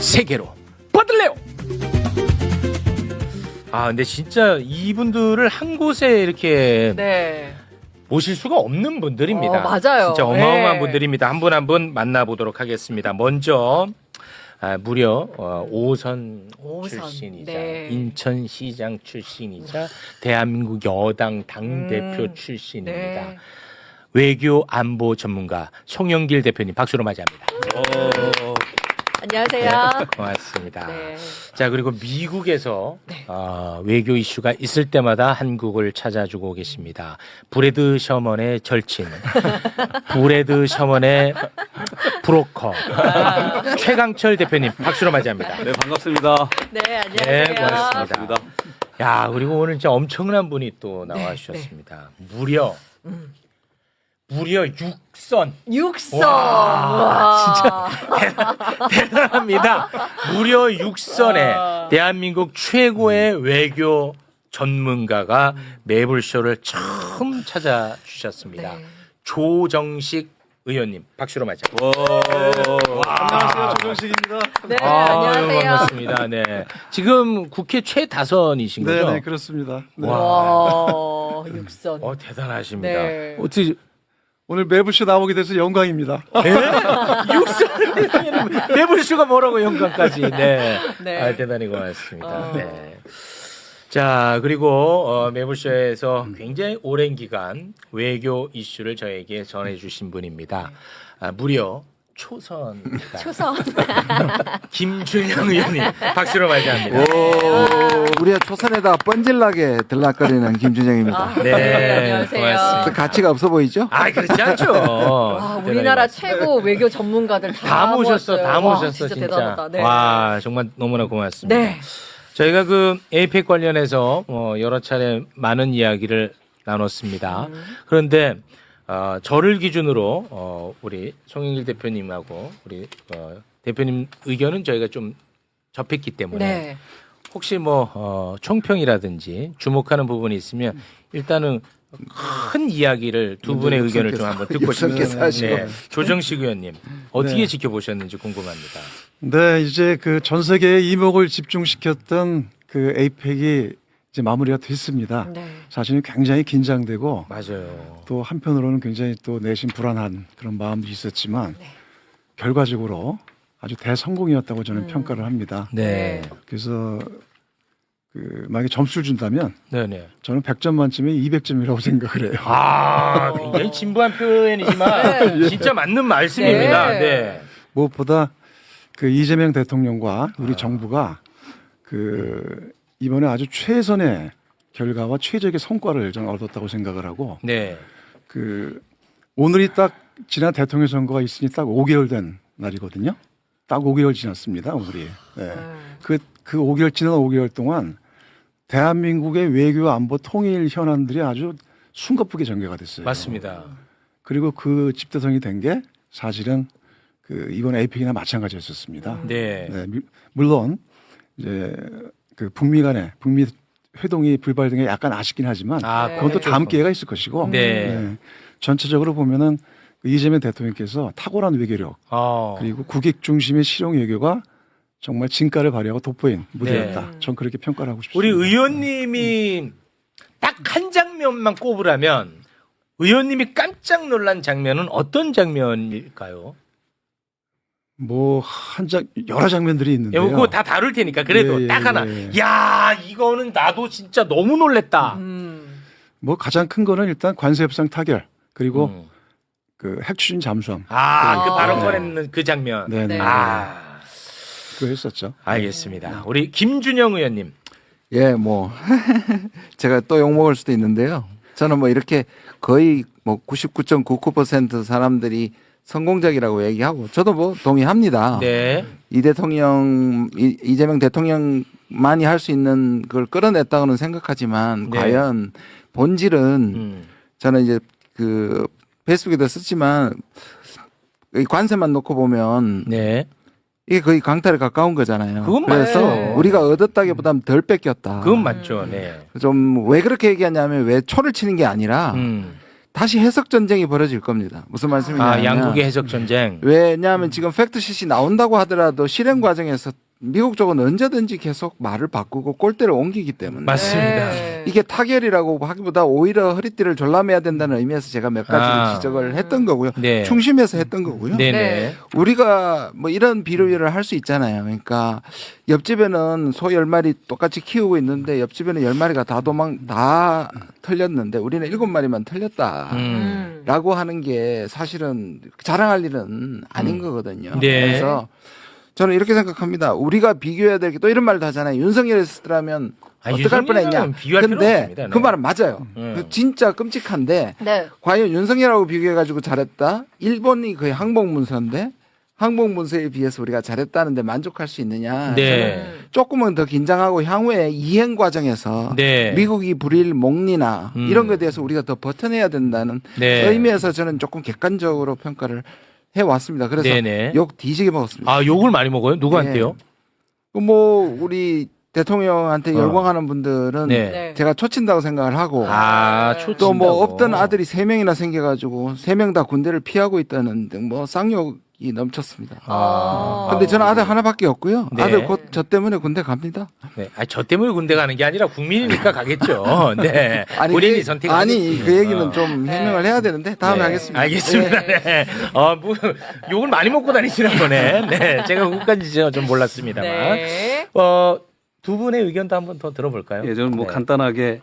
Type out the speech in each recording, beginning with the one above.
세계로 뻗을래요. 아 근데 진짜 이분들을 한 곳에 이렇게 네. 모실 수가 없는 분들입니다. 맞아요. 진짜 어마어마한 네. 분들입니다. 한 분 한 분 만나보도록 하겠습니다. 먼저 무려 5선 출신이자 네. 인천시장 출신이자 대한민국 여당 당대표 출신입니다. 네. 외교 안보 전문가 송영길 대표님 박수로 맞이합니다. 안녕하세요. 네, 고맙습니다. 네. 자 그리고 미국에서 네. 외교 이슈가 있을 때마다 한국을 찾아주고 계십니다. 브래드 셔먼의 절친, 브래드 셔먼의 브로커 최강철 대표님 박수로 맞이합니다. 네, 반갑습니다. 네, 안녕하세요. 네, 고맙습니다. 반갑습니다. 야 그리고 오늘 진짜 엄청난 분이 또 나와 주셨습니다. 무려 6선. 육선. 와, 진짜 대단합니다. 무려 6선의 대한민국 최고의 외교 전문가가 매불쇼를 처음 찾아주셨습니다. 네. 조정식 의원님 박수로 맞이합니다. 안녕하세요, 조정식입니다. 네, 아유, 안녕하세요. 반갑습니다. 네. 지금 국회 최다선이신 거죠? 네, 네, 그렇습니다. 네. 와. 육선. 대단하십니다. 네. 어떻게 오늘 매부쇼 나오게 돼서 영광입니다. 네? 6선을 매불쇼가 뭐라고 영광까지. 네. 네. 대단히 고맙습니다. 네. 자, 그리고 매불쇼에서 굉장히 오랜 기간 외교 이슈를 저에게 전해주신 분입니다. 무려 초선입니다. 초선. 김준영 의원님 박수로 맞이합니다. 우리가 초선에다 뻔질나게 들락거리는 김준영입니다. 네, 안녕하세요. 고맙습니다. 가치가 없어 보이죠? 아, 그렇지 않죠. 와, 우리나라 최고 외교 전문가들 다 모셨어, 모았어요. 다 와, 모셨어, 진짜. 진짜. 대단하다. 네. 와, 정말 너무나 고맙습니다. 네. 저희가 그 에이펙 관련해서 여러 차례 많은 이야기를 나눴습니다. 그런데 저를 기준으로 우리 송영길 대표님하고 우리 대표님 의견은 저희가 좀 접했기 때문에 네. 혹시 총평이라든지 주목하는 부분이 있으면 일단은 큰 이야기를 두 분의 의견을 좀 한번 듣고 싶습니다. 네. 조정식 의원님 어떻게 네. 지켜보셨는지 궁금합니다. 네, 이제 그 전 세계의 이목을 집중시켰던 그 에이펙이 이제 마무리가 됐습니다. 네. 사실은 굉장히 긴장되고 맞아요. 또 한편으로는 굉장히 또 내심 불안한 그런 마음도 있었지만 네. 결과적으로 아주 대성공이었다고 저는 평가를 합니다. 네. 그래서 만약에 점수를 준다면 네네. 저는 100점 만점에 200점이라고 생각을 해요. 아, 굉장히 진부한 표현이지만 진짜 맞는 말씀입니다. 네. 네. 무엇보다 그 이재명 대통령과 우리 정부가 이번에 아주 최선의 결과와 최적의 성과를 저는 얻었다고 생각을 하고 네. 오늘이 딱 지난 대통령 선거가 있으니 딱 5개월 된 날이거든요. 딱 5개월 지났습니다, 오늘이. 네. 그 5개월 지난 5개월 동안 대한민국의 외교 안보 통일 현안들이 아주 숨가쁘게 전개가 됐어요. 맞습니다. 그리고 그 집대성이 된 게 사실은 이번 에이펙이나 마찬가지였었습니다. 네. 네, 물론 이제 북미 간의 북미 회동이 불발된 게 약간 아쉽긴 하지만 아, 그건 또 다음 기회가 있을 것이고 네. 전체적으로 보면은 이재명 대통령께서 탁월한 외교력 그리고 국익 중심의 실용 외교가 정말 진가를 발휘하고 돋보인 무대였다. 전 그렇게 평가를 하고 싶습니다. 우리 의원님이 딱 한 장면만 꼽으라면 의원님이 깜짝 놀란 장면은 어떤 장면일까요? 여러 장면들이 있는데요. 그거 다 다룰 테니까 그래도 예, 딱 예, 하나. 예. 야, 이거는 나도 진짜 너무 놀랬다. 가장 큰 거는 일단 관세 협상 타결 그리고 핵 추진 잠수함. 그 발언 네. 꺼내는 그 장면. 네네. 그거 했었죠. 알겠습니다. 우리 김준영 의원님. 예, 제가 또 욕먹을 수도 있는데요. 저는 이렇게 거의 99.99% 사람들이 성공적이라고 얘기하고 저도 동의합니다. 네. 이재명 대통령만이 할 수 있는 걸 끌어냈다고는 생각하지만 네. 과연 본질은 저는 이제 페이스북에도 썼지만 이 관세만 놓고 보면 네. 이게 거의 강탈에 가까운 거잖아요. 그건 그래서 맞죠. 우리가 얻었다기보다는 덜 뺏겼다. 그건 맞죠. 네. 좀 왜 그렇게 얘기하냐면 왜 초를 치는 게 아니라 다시 해석 전쟁이 벌어질 겁니다. 무슨 말씀이냐면 양국의 해석 전쟁. 왜냐하면 지금 팩트시트 나온다고 하더라도 실행 과정에서 미국 쪽은 언제든지 계속 말을 바꾸고 꼴대를 옮기기 때문에 맞습니다. 네. 이게 타결이라고 하기보다 오히려 허리띠를 졸라매야 된다는 의미에서 제가 몇 가지를 지적을 했던 거고요. 네. 중심에서 했던 거고요. 네네. 네. 우리가 뭐 이런 비료를 할 수 있잖아요. 그러니까 옆집에는 소 10마리 똑같이 키우고 있는데 옆집에는 10마리가 다 털렸는데 우리는 7마리만 털렸다. 라고 하는 게 사실은 자랑할 일은 아닌 거거든요. 네. 그래서 저는 이렇게 생각합니다. 우리가 비교해야 될 게 또 이런 말도 하잖아요. 윤석열이었더라면 어떡할 뻔했냐. 비교할 필요 근데 없습니다. 네. 그 말은 맞아요. 그 진짜 끔찍한데 네. 과연 윤석열하고 비교해가지고 잘했다? 일본이 거의 항복문서인데 항복문서에 비해서 우리가 잘했다는데 만족할 수 있느냐? 네. 조금은 더 긴장하고 향후에 이행 과정에서 네. 미국이 부릴 목리나 이런 거에 대해서 우리가 더 버텨내야 된다는 네. 의미에서 저는 조금 객관적으로 평가를 해왔습니다. 그래서 네네. 욕 뒤지게 먹었습니다. 아, 욕을 많이 먹어요? 누구한테요? 뭐 우리 대통령한테 어. 열광하는 분들은 네. 네. 제가 초친다고 생각을 하고 초친다고. 또 뭐 없던 아들이 3명이나 생겨가지고 3명 다 군대를 피하고 있다는 등 뭐 쌍욕이 넘쳤습니다. 근데 저는 아들 하나밖에 없고요. 네. 아들 곧 저 때문에 군대 갑니다. 네. 저 때문에 군대 가는 게 아니라 국민이니까 가겠죠. 네. 본인이 그- 선택. 아니 그 얘기는 좀 해명을 해야 되는데 다음에 하겠습니다. 알겠습니다. 네. 뭐 욕을 많이 먹고 다니시는 거네. 네. 제가 그것까지 좀 몰랐습니다만. 네. 두 분의 의견도 한번 더 들어볼까요? 예, 저는 뭐 네. 간단하게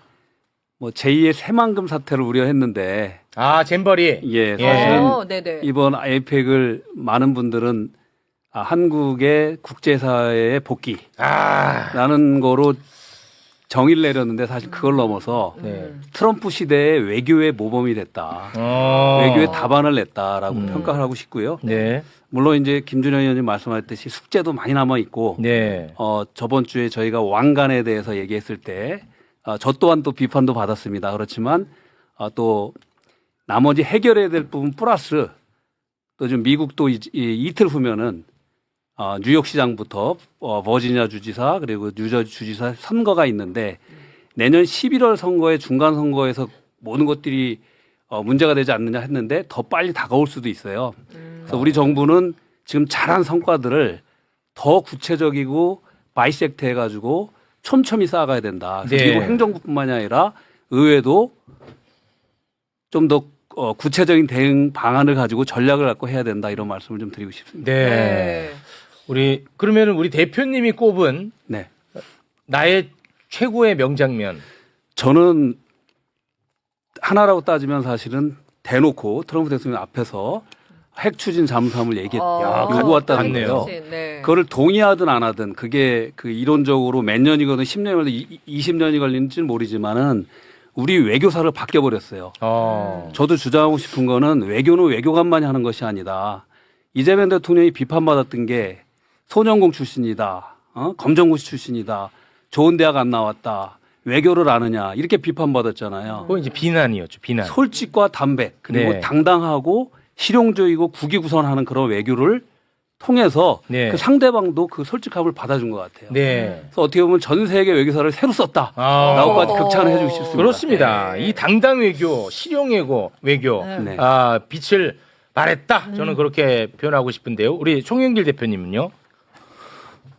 뭐 제2의 새만금 사태를 우려했는데 잼버리. 예, 사실은 네네. 이번 아이팩을 많은 분들은 한국의 국제사회의 복귀라는 거로 정의를 내렸는데 사실 그걸 넘어서 네. 트럼프 시대의 외교의 모범이 됐다. 외교의 답안을 냈다라고 평가를 하고 싶고요. 네. 물론 이제 김준현 의원님 말씀하셨듯이 숙제도 많이 남아 있고 네. 저번 주에 저희가 왕관에 대해서 얘기했을 때 저 또한 또 비판도 받았습니다. 그렇지만 또 나머지 해결해야 될 부분 플러스 또 좀 미국도 이틀 후면은 뉴욕 시장부터 버지니아 주지사 그리고 뉴저지 주지사 선거가 있는데 내년 11월 선거의 중간 선거에서 모든 것들이 문제가 되지 않느냐 했는데 더 빨리 다가올 수도 있어요. 그래서 우리 정부는 지금 잘한 성과들을 더 구체적이고 바이섹트 해가지고 촘촘히 쌓아가야 된다. 그래서 네. 미국 행정부뿐만이 아니라 의회도 좀 더 구체적인 대응 방안을 가지고 전략을 갖고 해야 된다 이런 말씀을 좀 드리고 싶습니다. 네. 그러면은 우리 대표님이 꼽은 네. 나의 최고의 명장면. 저는 하나라고 따지면 사실은 대놓고 트럼프 대통령 앞에서 핵 추진 잠수함을 요구했다는 같네요. 거예요. 네. 그거를 동의하든 안 하든 그게 그 이론적으로 몇 년이거든 10년이거든 20년이 걸리는지는 모르지만은 우리 외교사를 바뀌어버렸어요. 저도 주장하고 싶은 거는 외교는 외교관만이 하는 것이 아니다. 이재명 대통령이 비판받았던 게 소년공 출신이다. 검정고시 출신이다. 좋은 대학 안 나왔다. 외교를 아느냐. 이렇게 비판받았잖아요. 그건 이제 비난이었죠. 비난. 솔직과 담백 그리고 네. 당당하고 실용적이고 국위구선하는 그런 외교를 통해서 네. 그 상대방도 그 솔직함을 받아준 것 같아요. 네. 그래서 어떻게 보면 전 세계 외교사를 새로 썼다. 라고까지 극찬을 해주고 싶습니다. 그렇습니다. 네. 이 당당 외교, 실용 외교, 네. 빛을 발했다. 저는 그렇게 표현하고 싶은데요. 우리 송영길 대표님은요?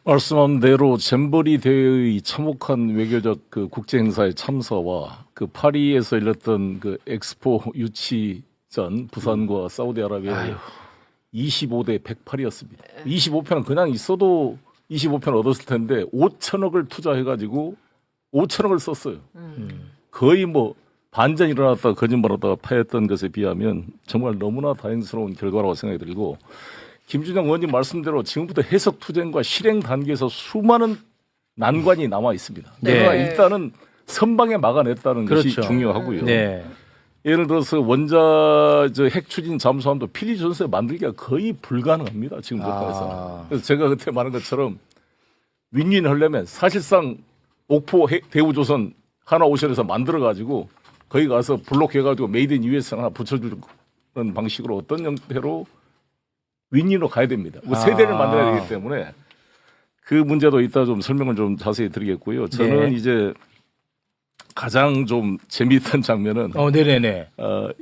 말씀한 대로 잼버리 대회의 참혹한 외교적 그 국제 행사의 참사와 그 파리에서 열렸던 그 엑스포 유치전 부산과 사우디아라비아 25대 108이었습니다. 25편은 그냥 있어도 25편 얻었을 텐데 5천억을 투자해가지고 5천억을 썼어요. 거의 뭐 반전 일어났다가 거짓말하다가 파했던 것에 비하면 정말 너무나 다행스러운 결과라고 생각이 들고 김준영 의원님 말씀대로 지금부터 해석 투쟁과 실행 단계에서 수많은 난관이 남아 있습니다. 네. 그러나 일단은 선방에 막아냈다는 것이 그렇죠. 중요하고요. 네. 예를 들어서 핵 추진 잠수함도 필리 전소에 만들기가 거의 불가능합니다. 지금 국가에서. 그래서 제가 그때 말한 것처럼 윈윈 하려면 사실상 옥포 대우조선 하나오션에서 만들어가지고 거기 가서 블록해가지고 메이드 인 US 하나 붙여주는 방식으로 어떤 형태로 윈윈으로 가야 됩니다. 세대를 만들어야 되기 때문에 그 문제도 이따 좀 설명을 좀 자세히 드리겠고요. 저는 네. 이제 가장 좀 재미있던 장면은 네네네.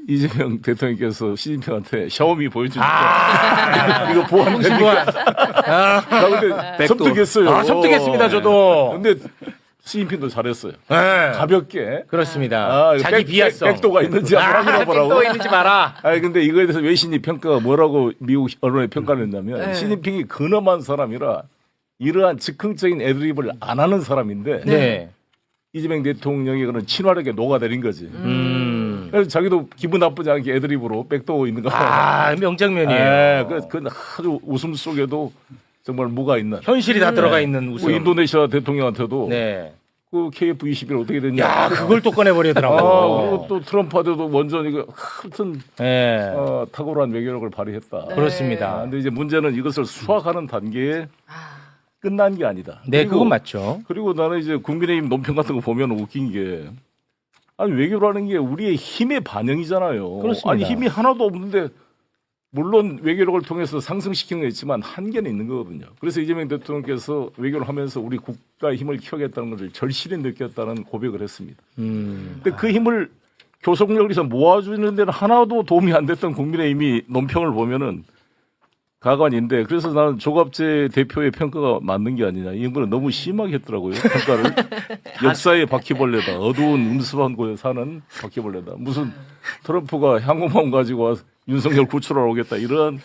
이재명 대통령께서 시진핑한테 샤오미 보여주니까 이거 보안 됩니까? 나 근데 섬뜩했어요. 섬뜩했습니다, 저도. 근데 시진핑도 잘했어요. 네. 가볍게. 그렇습니다. 이거 자기 비하성. 백도가 있는지 한번 보라고. 백도 있는지 봐라. 아니 근데 이거에 대해서 외신이 평가가 뭐라고 미국 언론에 평가를 했냐면 네. 시진핑이 근엄한 사람이라 이러한 즉흥적인 애드립을 안 하는 사람인데 네. 이재명 대통령이 그런 친화력에 녹아내린 거지. 음. 그래서 자기도 기분 나쁘지 않게 애드립으로 백도 있는 거. 명장면이에요. 그 아주 웃음 속에도 정말 뭐가 있는. 현실이 다 들어가 있는 웃음. 뭐 인도네시아 대통령한테도 네. 그 KF-21 어떻게 됐냐. 야, 그걸 또 꺼내버리더라고. 그리고 또 트럼프한테도 완전 이거 하여튼 네. 탁월한 외교력을 발휘했다. 그렇습니다. 근데 이제 문제는 이것을 수확하는 단계에 끝난 게 아니다. 네, 그리고- 그건 맞죠. 그리고 나는 이제 국민의힘 논평 같은 거 보면 웃긴 게 아니 외교라는 게 우리의 힘의 반영이잖아요. 그렇습니다. 아니 힘이 하나도 없는데 물론 외교력을 통해서 상승시키는 게 있지만 한계는 있는 거거든요. 그래서 이재명 대통령께서 외교를 하면서 우리 국가의 힘을 키워야겠다는 것을 절실히 느꼈다는 고백을 했습니다. 근데 그 힘을 교섭력에서 모아주는 데는 하나도 도움이 안 됐던 국민의힘이 논평을 보면은 가관인데 그래서 나는 조갑재 대표의 평가가 맞는 게 아니냐. 이거는 너무 심하게 했더라고요. 평가를. 역사의 바퀴벌레다. 어두운 음습한 곳에 사는 바퀴벌레다. 무슨 트럼프가 향후만 가지고 와서 윤석열 구출하러 오겠다. 이런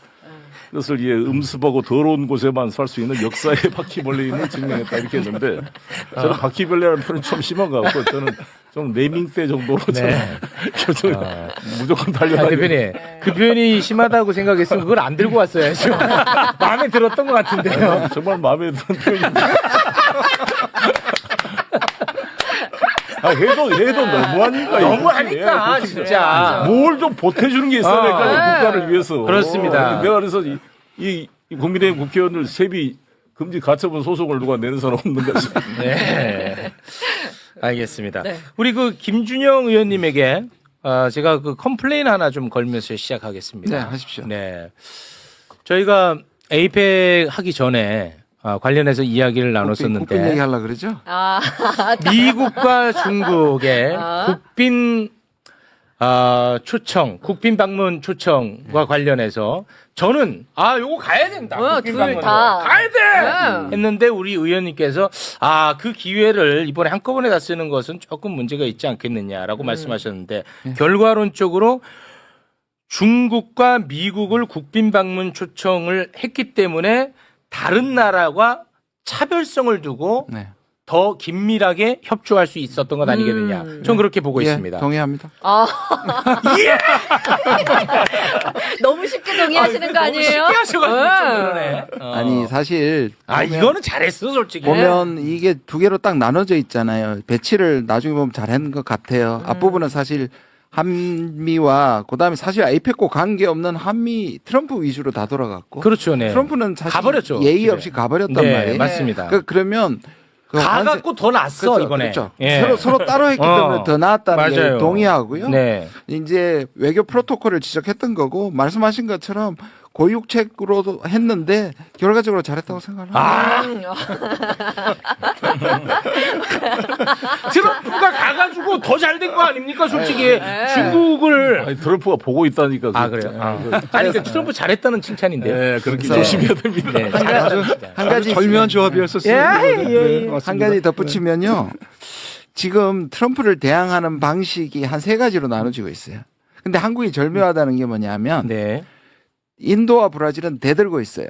것을 음습하고 더러운 곳에만 살 수 있는 역사의 바퀴벌레임을 증명했다. 이렇게 했는데 저는 바퀴벌레라는 표현이 좀 심한 것 같고 저는 좀 네밍대 정도로 저는 무조건 달려다니고. 대표님, 그 표현이 심하다고 생각했으면 그걸 안 들고 왔어야죠. 마음에 들었던 것 같은데요. 정말 마음에 드는 표현인데. 해도 너무하니까. 너무하니까, 진짜. 뭘 좀 보태주는 게 있어야 될까요? 네. 국가를 위해서. 그렇습니다. 내가 그래서 이 국민의힘 국회의원들 세비 금지 가처분 소송을 누가 내는 사람 없는 거지. 네. 알겠습니다. 네. 우리 그 김준영 의원님에게 제가 그 컴플레인 하나 좀 걸면서 시작하겠습니다. 네, 하십시오. 네. 저희가 에이펙 하기 전에 관련해서 이야기를 나눴었는데 국빈 얘기하려고 그러죠? 미국과 중국의 아. 국빈 초청, 국빈 방문 초청과 관련해서 저는 요거 가야 된다. 국빈 둘 방문으로. 다. 가야 돼. 네. 했는데 우리 의원님께서 그 기회를 이번에 한꺼번에 다 쓰는 것은 조금 문제가 있지 않겠느냐라고 말씀하셨는데 결과론적으로 중국과 미국을 국빈 방문 초청을 했기 때문에 다른 나라와 차별성을 두고 네. 더 긴밀하게 협조할 수 있었던 것 아니겠느냐. 전 그렇게 보고 예, 있습니다. 동의합니다. 너무 쉽게 동의하시는 거 아니에요? 쉽게 하셔가지고 좀 그러네. 아니 사실 보면- 이거는 잘했어 솔직히. 보면 이게 두 개로 딱 나눠져 있잖아요. 배치를 나중에 보면 잘한 것 같아요. 앞부분은 사실 한미와 그다음에 사실 아이펙과 관계없는 한미 트럼프 위주로 다 돌아갔고 그렇죠, 네. 트럼프는 사실 가버렸죠, 예의 집에. 없이 가버렸단 네, 말이에요. 맞습니다. 그러면 그 가갖고 더 낫어 그렇죠, 이번에. 그렇죠. 예. 서로 따로 했기 때문에 더 나았다는 게 맞아요. 동의하고요. 네. 이제 외교 프로토콜을 지적했던 거고 말씀하신 것처럼 고육책으로도 했는데 결과적으로 잘했다고 생각합니다. 트럼프가 가가지고 더 잘 된 거 아닙니까 솔직히. 중국을. 아니, 트럼프가 보고 있다니까. 그래요? 아니 그 트럼프 잘했다는 칭찬인데요. 네, 그렇게 그래서- 조심해야 됩니다. 네, 잘했다는 칭찬. 한 가지 절묘한 조합이었었어요. 한 가지 덧붙이면요. 지금 트럼프를 대항하는 방식이 한 세 가지로 나눠지고 있어요. 근데 한국이 절묘하다는 게 뭐냐면 네. 인도와 브라질은 대들고 있어요.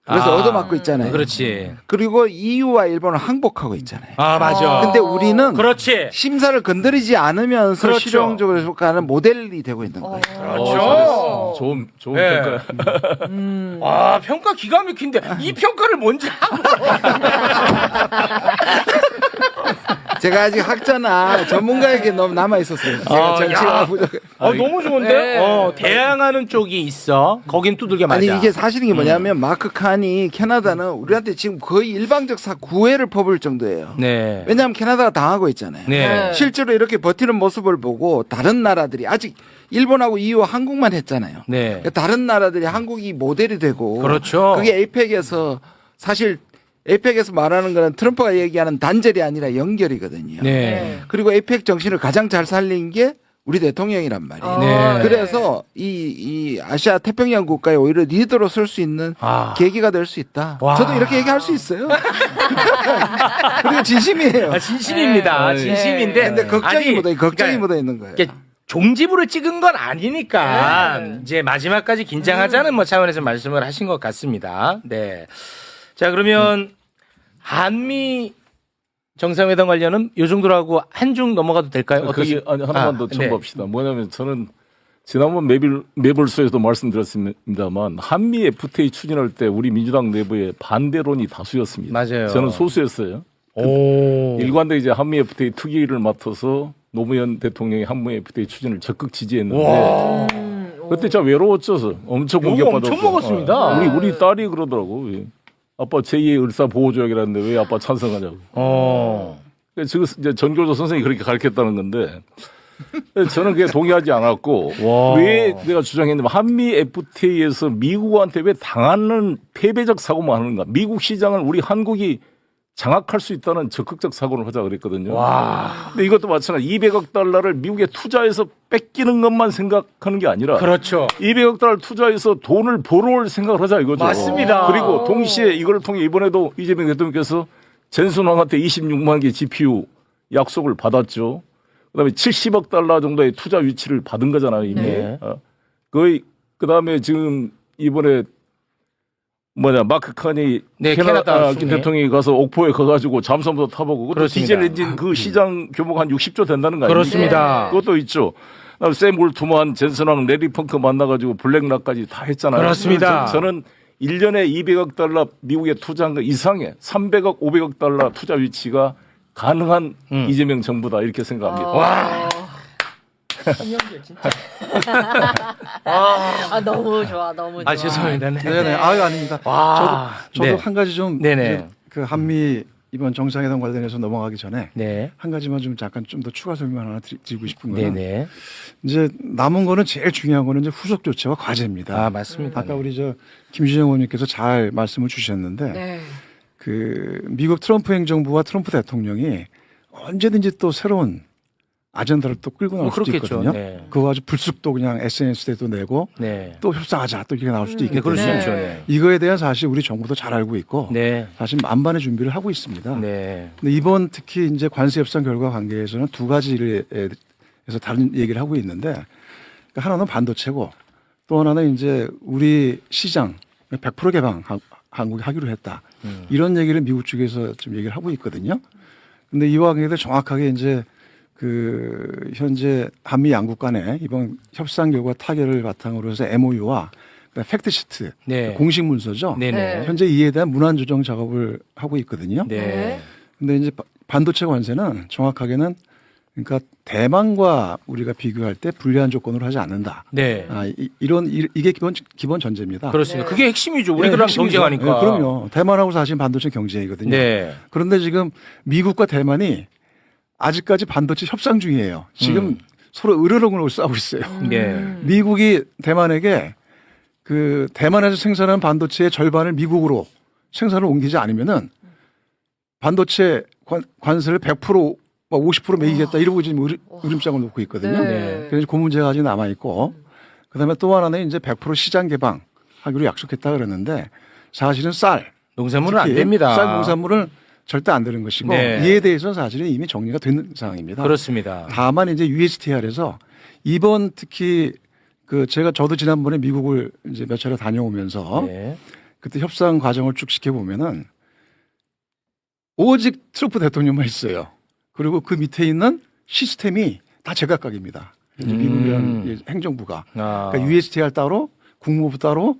그래서 얻어맞고 있잖아요. 그렇지. 그리고 EU와 일본은 항복하고 있잖아요. 맞아. 근데 우리는 그렇지. 심사를 건드리지 않으면서 그렇죠. 실용적으로 가는 모델이 되고 있는 거예요. 그렇죠. 좋은 네. 평가. 평가 기가 막힌데 이 평가를 먼저 하고. 제가 아직 학자나 전문가에게 너무 남아 있었어요. 제가 정치가 야. 부족. 너무 좋은데? 네. 대항하는 쪽이 있어. 거긴 두들겨 맞아. 아니 이게 사실인 게 뭐냐면 마크 칸이 캐나다는 우리한테 지금 거의 일방적 구애를 퍼부을 정도예요. 네. 왜냐하면 캐나다가 당하고 있잖아요. 네. 실제로 이렇게 버티는 모습을 보고 다른 나라들이 아직 일본하고 EU 한국만 했잖아요. 네. 다른 나라들이 한국이 모델이 되고 그렇죠. 그게 에이펙에서 사실 에이펙에서 말하는 거는 트럼프가 얘기하는 단절이 아니라 연결이거든요. 네. 그리고 에이펙 정신을 가장 잘 살린 게 우리 대통령이란 말이에요. 네. 그래서 이 아시아 태평양 국가에 오히려 리더로 설 수 있는 아. 계기가 될 수 있다. 와. 저도 이렇게 얘기할 수 있어요. 그리고 진심이에요. 아, 진심입니다. 네. 진심인데. 근데 걱정이 아니, 걱정이 그러니까 묻어 있는 거예요. 이게 종집으로 찍은 건 아니니까 네. 이제 마지막까지 긴장하자는 뭐 차원에서 말씀을 하신 것 같습니다. 네. 자, 그러면 한미 정상회담 관련은 요 정도로 하고 한중 넘어가도 될까요? 거기 아니, 하나만 더 네. 첨부합시다. 뭐냐면 저는 지난번 매불소에도 말씀드렸습니다만 한미 FTA 추진할 때 우리 민주당 내부에 반대론이 다수였습니다. 맞아요. 저는 소수였어요. 오. 일관되게 이제 한미 FTA 특위를 맡아서 노무현 대통령이 한미 FTA 추진을 적극 지지했는데 와. 그때 진짜 외로웠죠. 엄청 욕 공격받았고. 엄청 먹었습니다. 우리 딸이 그러더라고. 아빠 제2의 을사 보호조약이라는데 왜 아빠 찬성하냐고. 지금 이제 전교조 선생님이 그렇게 가르쳤다는 건데 저는 그게 동의하지 않았고 와. 왜 내가 주장했냐면 한미 FTA에서 미국한테 왜 당하는 패배적 사고만 하는가. 미국 시장을 우리 한국이 장악할 수 있다는 적극적 사고를 하자 그랬거든요. 와. 근데 이것도 마찬가지 200억 달러를 미국에 투자해서 뺏기는 것만 생각하는 게 아니라 그렇죠. 200억 달러 투자해서 돈을 벌어올 생각을 하자 이거죠. 맞습니다. 그리고 동시에 이걸 통해 이번에도 이재명 대통령께서 젠슨왕한테 26만 개 GPU 약속을 받았죠. 그다음에 70억 달러 정도의 투자 유치를 받은 거잖아요 이미. 네. 거의 그다음에 지금 이번에 마크 카니 네, 캐나다 총리. 대통령이 가서 옥포에 가가지고 잠수함도 타보고 그것도 그렇습니다. 디젤 엔진 그 시장 규모가 한 60조 된다는 거 아닙니까? 그렇습니다. 그것도 있죠. 그다음에 샘 울트만, 젠슨왕, 레리 펑크 만나가지고 블랙락까지 다 했잖아요. 그렇습니다. 저는 1년에 200억 달러 미국에 투자한 거 이상의 300억, 500억 달러 투자 위치가 가능한 이재명 정부다 이렇게 생각합니다. 와. 아, 너무 좋아, 너무 좋아. 아, 죄송합니다. 네. 네네. 아유, 아닙니다. 와. 저도 네. 한 가지 좀 네네. 그 한미 이번 정상회담 관련해서 넘어가기 전에 네. 한 가지만 좀 잠깐 좀 더 추가 설명 하나 드리고 싶은 거는 네네. 이제 남은 거는 제일 중요한 거는 이제 후속 조치와 과제입니다. 아, 맞습니다. 아까 우리 저 김준영 의원님께서 잘 말씀을 주셨는데 네. 그 미국 트럼프 행정부와 트럼프 대통령이 언제든지 또 새로운 아젠다를 또 끌고 나올 수도 그렇겠죠. 있거든요. 네. 그거 가지고 불쑥 또 그냥 SNS에도 내고 네. 또 협상하자 또 이렇게 나올 수도 네, 있기 그럴 수 때문에 있죠. 네. 이거에 대한 사실 우리 정부도 잘 알고 있고 네. 사실 만반의 준비를 하고 있습니다. 네. 근데 이번 특히 이제 관세 협상 결과 관계에서는 두 가지에 대해서 다른 얘기를 하고 있는데 그러니까 하나는 반도체고 또 하나는 이제 우리 시장 100% 개방 한국이 하기로 했다. 이런 얘기를 미국 쪽에서 좀 얘기를 하고 있거든요. 근데 이와 관계해서 정확하게 이제 그 현재 한미 양국 간에 이번 협상 결과 타결을 바탕으로 해서 MOU와 팩트시트 네. 공식 문서죠. 네네. 현재 이에 대한 문안 조정 작업을 하고 있거든요. 네. 근데 이제 반도체 관세는 정확하게는 그러니까 대만과 우리가 비교할 때 불리한 조건으로 하지 않는다. 네. 이게 기본 전제입니다. 그렇습니다. 네. 그게 핵심이죠. 네, 우리들랑 핵심이죠. 경쟁하니까. 네, 그럼요. 대만하고 사실 반도체 경쟁이거든요. 네. 그런데 지금 미국과 대만이 아직까지 반도체 협상 중이에요. 지금 서로 으르렁으로 싸우고 있어요. 네. 미국이 대만에게 그 대만에서 생산한 반도체의 절반을 미국으로 생산을 옮기지 않으면은 반도체 관세를 100% 50% 매기겠다 이러고 지금 으름장을 놓고 있거든요. 네. 그래서 그 문제가 아직 남아 있고 그다음에 또 하나는 이제 100% 시장 개방하기로 약속했다 그러는데 사실은 쌀 농산물은 안 특히 됩니다. 쌀 농산물은 절대 안 되는 것이고 네. 이에 대해서는 사실은 이미 정리가 된 상황입니다. 그렇습니다. 다만 이제 USTR에서 이번 특히 저도 지난번에 미국을 이제 몇 차례 다녀오면서 네. 그때 협상 과정을 쭉 지켜보면은 오직 트럼프 대통령만 있어요. 그리고 그 밑에 있는 시스템이 다 제각각입니다. 미국이라는 행정부가. 아. 그러니까 USTR 따로, 국무부 따로,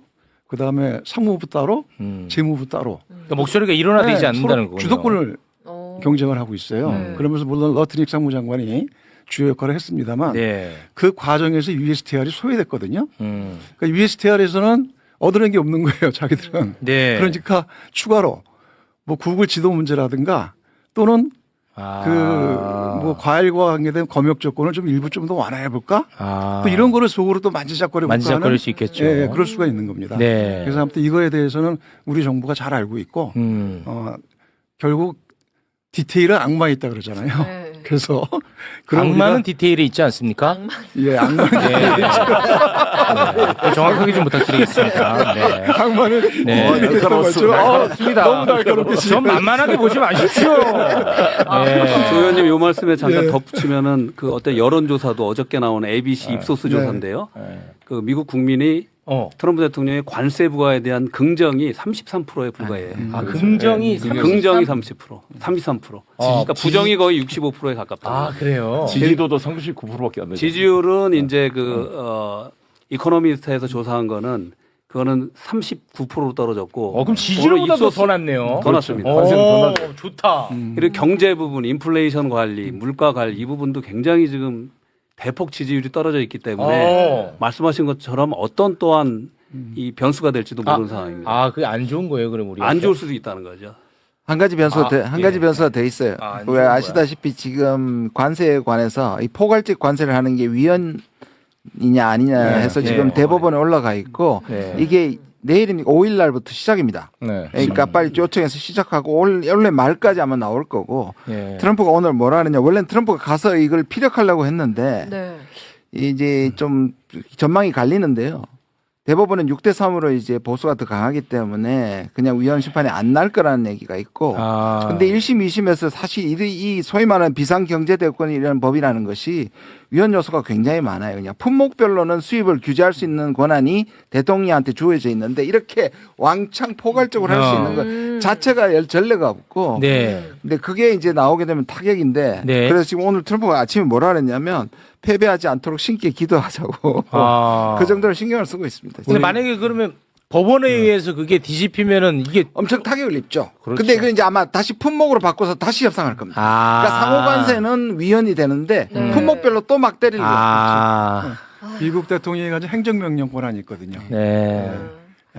그 다음에 상무부 따로, 재무부 따로. 그러니까 목소리가 일어나되지 네, 않는다는 서로 거군요. 주도권을 어. 경쟁을 하고 있어요. 네. 그러면서 물론 러트닉 상무장관이 주요 역할을 했습니다만 네. 그 과정에서 USTR이 소외됐거든요. 음. 그러니까 USTR에서는 얻어낸 게 없는 거예요, 자기들은. 네. 그러니까 추가로 뭐 구글 지도 문제라든가 또는 뭐 과일과 관계된 검역 조건을 좀 일부 좀 더 완화해 볼까? 또 이런 거를 속으로 또 만지작거리고 만지작거릴 수 있겠죠. 예, 그럴 수가 있는 겁니다. 네. 그래서 아무튼 이거에 대해서는 우리 정부가 잘 알고 있고 결국 디테일은 악마에 있다 그러잖아요. 네. 그래서 그런 악마는 우리가- 디테일이 있지 않습니까? 예, 악마는 네. 정확하게 좀 부탁드리겠습니다. 네. 악마는 네. 날카롭습니다. 너무 날카롭게 좀 만만하게 보지 마십시오. 네. 조 의원님 요 말씀에 잠깐 예. 덧붙이면은 그 어떤 여론조사도 어저께 나온 ABC 입소스 네. 조사인데요. 그 미국 국민이 트럼프 대통령의 관세 부과에 대한 긍정이 33%에 불과해요. 긍정이 긍정이 30%, 33%. 그러니까 부정이 거의 65%에 가깝다. 그래요. 지지도도 39%밖에 안 되죠. 지지율은 이제 이코노미스트에서 조사한 거는 그거는 39%로 떨어졌고. 그럼 지지율보다 오늘 더 났네요. 더 났습니다. 오, 좋다. 그리고 경제 부분, 인플레이션 관리, 물가 관리 이 부분도 굉장히 지금 대폭 지지율이 떨어져 있기 때문에 말씀하신 것처럼 어떤 또한 이 변수가 될지도 모르는 상황입니다. 그게 안 좋은 거예요, 그럼 우리. 안 좋을 수도 있다는 거죠. 한 가지 변수가 한 가지 변수가 돼 있어요. 안 왜 좋은 거야. 아시다시피 지금 관세에 관해서 이 포괄적 관세를 하는 게 위헌이냐 아니냐 해서 지금 대법원에 올라가 있고 네. 이게 내일입니까? 5일 날부터 시작입니다. 네. 그러니까 빨리 요청해서 시작하고 원래 말까지 아마 나올 거고 예. 트럼프가 오늘 뭐라 하느냐 원래는 트럼프가 가서 이걸 피력하려고 했는데 네. 이제 좀 전망이 갈리는데요. 대법원은 6대 3으로 이제 보수가 더 강하기 때문에 그냥 위헌 심판이 안 날 거라는 얘기가 있고 근데 1심, 2심에서 사실 이 소위 말하는 비상경제대권이라는 법이라는 것이 위헌 요소가 굉장히 많아요. 그냥 품목별로는 수입을 규제할 수 있는 권한이 대통령한테 주어져 있는데 이렇게 왕창 포괄적으로 할 수 있는 것 자체가 전례가 없고 네. 근데 그게 이제 나오게 되면 타격인데 네. 그래서 지금 오늘 트럼프가 아침에 뭐라 그랬냐면 패배하지 않도록 신께 기도하자고 그 정도로 신경을 쓰고 있습니다. 근데 만약에 그러면 법원에 의해서 그게 뒤집히면은 이게 엄청 타격을 입죠. 그렇죠. 근데 그 이제 아마 다시 품목으로 바꿔서 다시 협상할 겁니다. 그러니까 상호관세는 위헌이 되는데 네. 품목별로 또 막 때리려고 미국 대통령이 가진 행정명령 권한이 있거든요. 네.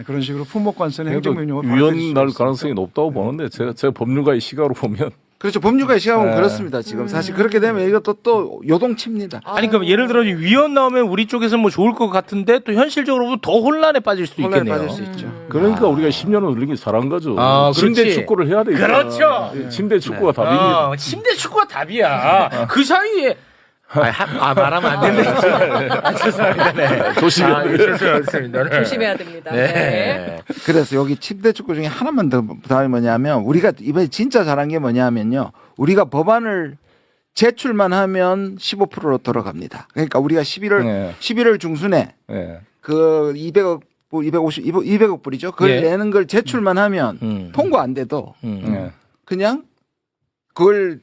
그런 식으로 품목관세는 그래도 행정명령을 위헌 날 가능성이 높다고 보는데 제가 법률가의 시각으로 보면 그렇죠. 법률가의 시각은 네. 그렇습니다. 지금 사실 그렇게 되면 이것도 또 요동칩니다. 아니 그럼 예를 들어 위헌 나오면 우리 쪽에서 뭐 좋을 것 같은데 또 현실적으로 보면 더 혼란에 빠질 수도 혼란에 있겠네요. 빠질 수 있죠. 그러니까 우리가 10년을 늘린 게 잘한 거죠. 침대 그렇지. 축구를 해야 되니까. 그렇죠. 침대 축구가 답입니다. 침대 축구가 답이야. 그 사이에 말하면 안 된다. 죄송합니다. 네. 죄송합니다. 네. 조심해야 됩니다. 네. 네. 그래서 여기 침대 축구 중에 하나만 더 부담이 뭐냐면 우리가 이번에 진짜 잘한 게 뭐냐면요. 우리가 법안을 제출만 하면 15%로 돌아갑니다. 그러니까 우리가 11월 중순에 네. 그 200억 불이죠. 그걸 예. 내는 걸 제출만 하면 통과 안 돼도 네. 그냥 그걸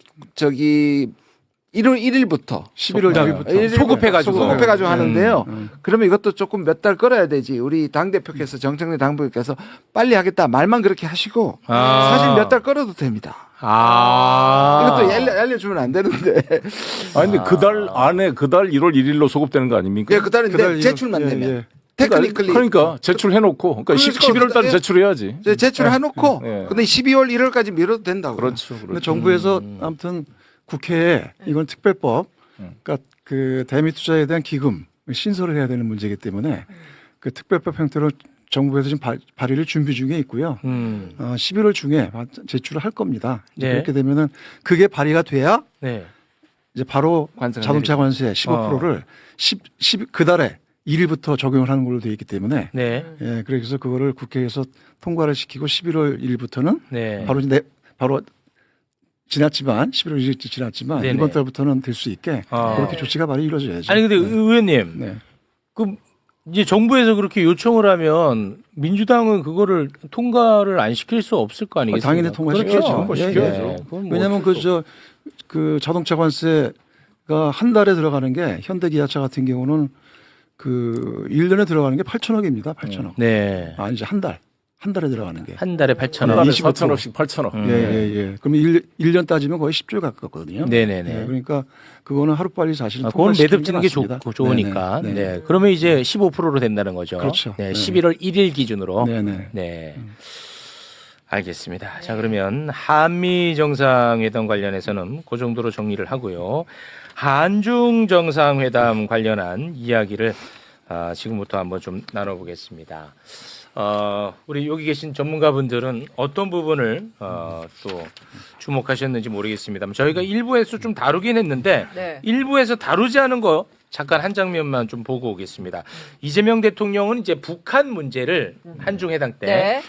1월 1일부터 11월 1일부터 소급해가지고 하는데요. 그러면 이것도 조금 몇 달 끌어야 되지. 우리 당대표께서 정청래 당대표께서 빨리 하겠다 말만 그렇게 하시고 사실 몇 달 끌어도 됩니다. 이것도 알려주면 안 되는데. 근데 그 달 안에 그달 1월 1일로 소급되는 거 아닙니까? 예, 그달인데 그달 제출만 예, 되면. 예. 테크니컬리. 그러니까 제출해놓고 그러니까 11월 달에 제출해야지. 제출해놓고 예. 근데 12월 1월까지 미뤄도 된다고. 그렇죠. 근데 정부에서 아무튼 국회에 이건 특별법, 그러니까 그 대미 투자에 대한 기금 신설을 해야 되는 문제이기 때문에 그 특별법 형태로 정부에서 지금 발의를 준비 중에 있고요. 11월 중에 제출을 할 겁니다. 이제 네. 그렇게 되면은 그게 발의가 돼야 네. 이제 바로 관세가 자동차 관세 15%를 그 달에 1일부터 적용을 하는 걸로 되어 있기 때문에 네. 예, 그래서 그거를 국회에서 통과를 시키고 11월 1일부터는 네. 바로 지났지만 11월 1일 지났지만 네네. 이번 달부터는 될 수 있게 그렇게 조치가 바로 이루어져야죠. 아니 근데 의원님, 네. 그 이제 정부에서 그렇게 요청을 하면 민주당은 그거를 통과를 안 시킬 수 없을 거 아니겠습니까? 당연히 통과시켜야죠. 그렇죠. 예, 예. 왜냐하면 그 자동차 관세가 한 달에 들어가는 게 현대기아차 같은 경우는 그 1년에 들어가는 게 8천억입니다. 8천억. 네. 이제 한 달에 들어가는 게. 한 달에 한 8,000원. 달에 25%. 4천억씩 8천억. 예. 그러면 1년 따지면 거의 10조에 가깝거든요. 네네네. 예, 그러니까 그거는 하루빨리 사실은 그건 통과시키는 매듭지는 게 맞습니다. 좋으니까. 네네. 네. 그러면 이제 15%로 된다는 거죠. 그렇죠. 네. 네. 11월 1일 기준으로. 네네. 네. 알겠습니다. 자, 그러면 한미 정상회담 관련해서는 그 정도로 정리를 하고요. 한중 정상회담 관련한 이야기를 지금부터 한번 좀 나눠보겠습니다. 우리 여기 계신 전문가분들은 어떤 부분을 또 주목하셨는지 모르겠습니다만 저희가 일부에서 좀 다루긴 했는데 네. 일부에서 다루지 않은 거 잠깐 한 장면만 좀 보고 오겠습니다. 이재명 대통령은 이제 북한 문제를 한중 회담 때 네.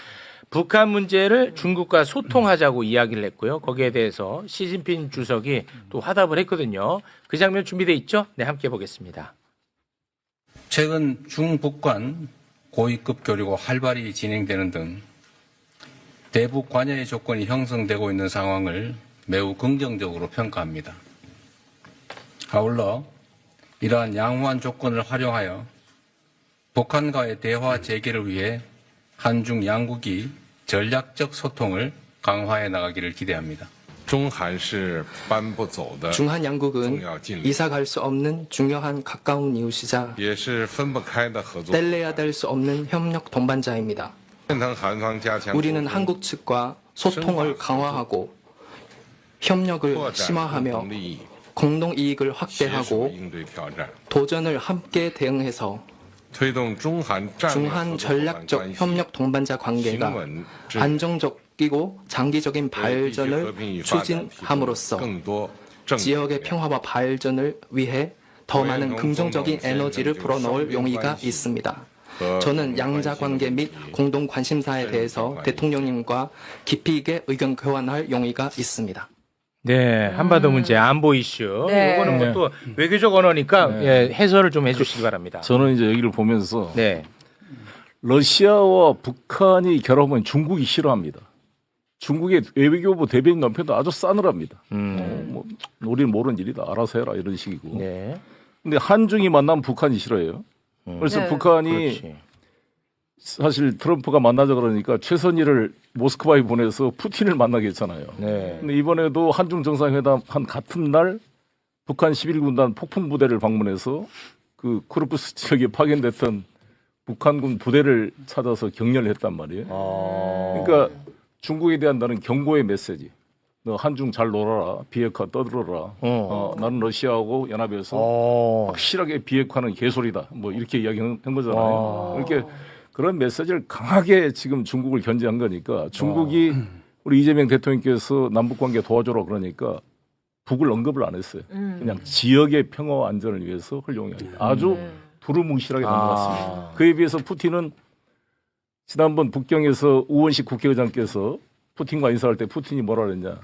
북한 문제를 중국과 소통하자고 이야기를 했고요. 거기에 대해서 시진핑 주석이 또 화답을 했거든요. 그 장면 준비돼 있죠? 네, 함께 보겠습니다. 최근 중북 간 고위급 교류가 활발히 진행되는 등 대북 관여의 조건이 형성되고 있는 상황을 매우 긍정적으로 평가합니다. 아울러 이러한 양호한 조건을 활용하여 북한과의 대화 재개를 위해 한중 양국이 전략적 소통을 강화해 나가기를 기대합니다. 中韩是搬不走的， 중한 양국은 重要近邻， 이사 갈 수 없는 중요한 가까운 이웃이자 也是分不开的合作。 뗄래야 뗄 수 없는 협력 동반자입니다. 愿同韩方加强 우리는 한국 측과 소통을 강화하고 협력을 拓展共 심화하며 同利益， 공동 이익을 携手 확대하고 应对挑战， 도전을 함께 대응해서 推动中韩战略合 중한 作伙伴 전략적 关系 협력 동반자 平 관계가 稳治理， 안정적이고 장기적인 为地区和 발전을 平与发展提供 추진함으로써 更多正 지역의 面 평화와 발전을 위해 더 많은 긍정적인 에너지를 불어넣을 용의가 있습니다. 저는 양자 관계 및 공동 관심사에 대해서 대통령님과 깊이 있게 의견 교환할 용의가 있습니다. 네, 한반도 문제 안보 이슈. 네. 이거는 뭐 또 외교적 언어니까 예, 해설을 좀 해주시기 바랍니다. 저는 이제 여기를 보면서 네, 러시아와 북한이 결합하면 중국이 싫어합니다. 중국의 외교부 대변인 남편도 아주 싸늘합니다. 뭐 우리는 모르는 일이다. 알아서 해라 이런 식이고. 네, 근데 한중이 만나면 북한이 싫어해요. 그래서 네. 북한이 그렇지. 사실 트럼프가 만나자 그러니까 최선희를 모스크바에 보내서 푸틴을 만나게 했잖아요. 네, 근데 이번에도 한중 정상회담 한 같은 날 북한 11군단 폭풍 부대를 방문해서 그 쿠르스크 지역에 파견됐던 북한군 부대를 찾아서 격려를 했단 말이에요. 그러니까 중국에 대한 나는 경고의 메시지. 너 한중 잘 놀아라. 비핵화 떠들어라. 나는 러시아하고 연합해서 확실하게 비핵화는 개소리다. 뭐 이렇게 이야기한 거잖아요. 이렇게 그런 메시지를 강하게 지금 중국을 견제한 거니까 중국이 우리 이재명 대통령께서 남북관계 도와줘라 그러니까 북을 언급을 안 했어요. 그냥 지역의 평화와 안전을 위해서 훌륭하게 아주 두루뭉실하게 넘어갔습니다. 그에 비해서 푸틴은 지난번 북경에서 우원식 국회의장께서 푸틴과 인사할 때 푸틴이 뭐라 그랬냐.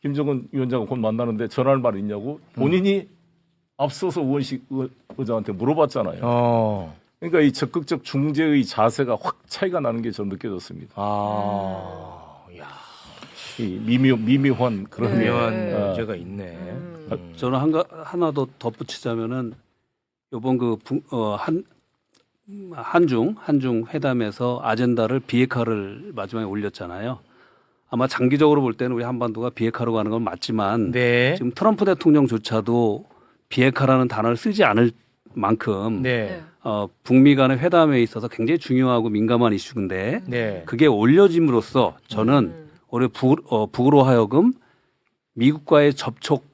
김정은 위원장과 곧 만나는데 전할 말 있냐고 본인이 앞서서 우원식 의장한테 물어봤잖아요. 그러니까 이 적극적 중재의 자세가 확 차이가 나는 게 좀 느껴졌습니다. 야, 이 미묘한 그런 미묘한 문제가 있네. 저는 하나 더 덧붙이자면은 이번 한중 회담에서 아젠다를 비핵화를 마지막에 올렸잖아요. 아마 장기적으로 볼 때는 우리 한반도가 비핵화로 가는 건 맞지만 네, 지금 트럼프 대통령조차도 비핵화라는 단어를 쓰지 않을 만큼 네, 북미 간의 회담에 있어서 굉장히 중요하고 민감한 이슈인데 네. 그게 올려짐으로써 저는 올해 북으로 하여금 미국과의 접촉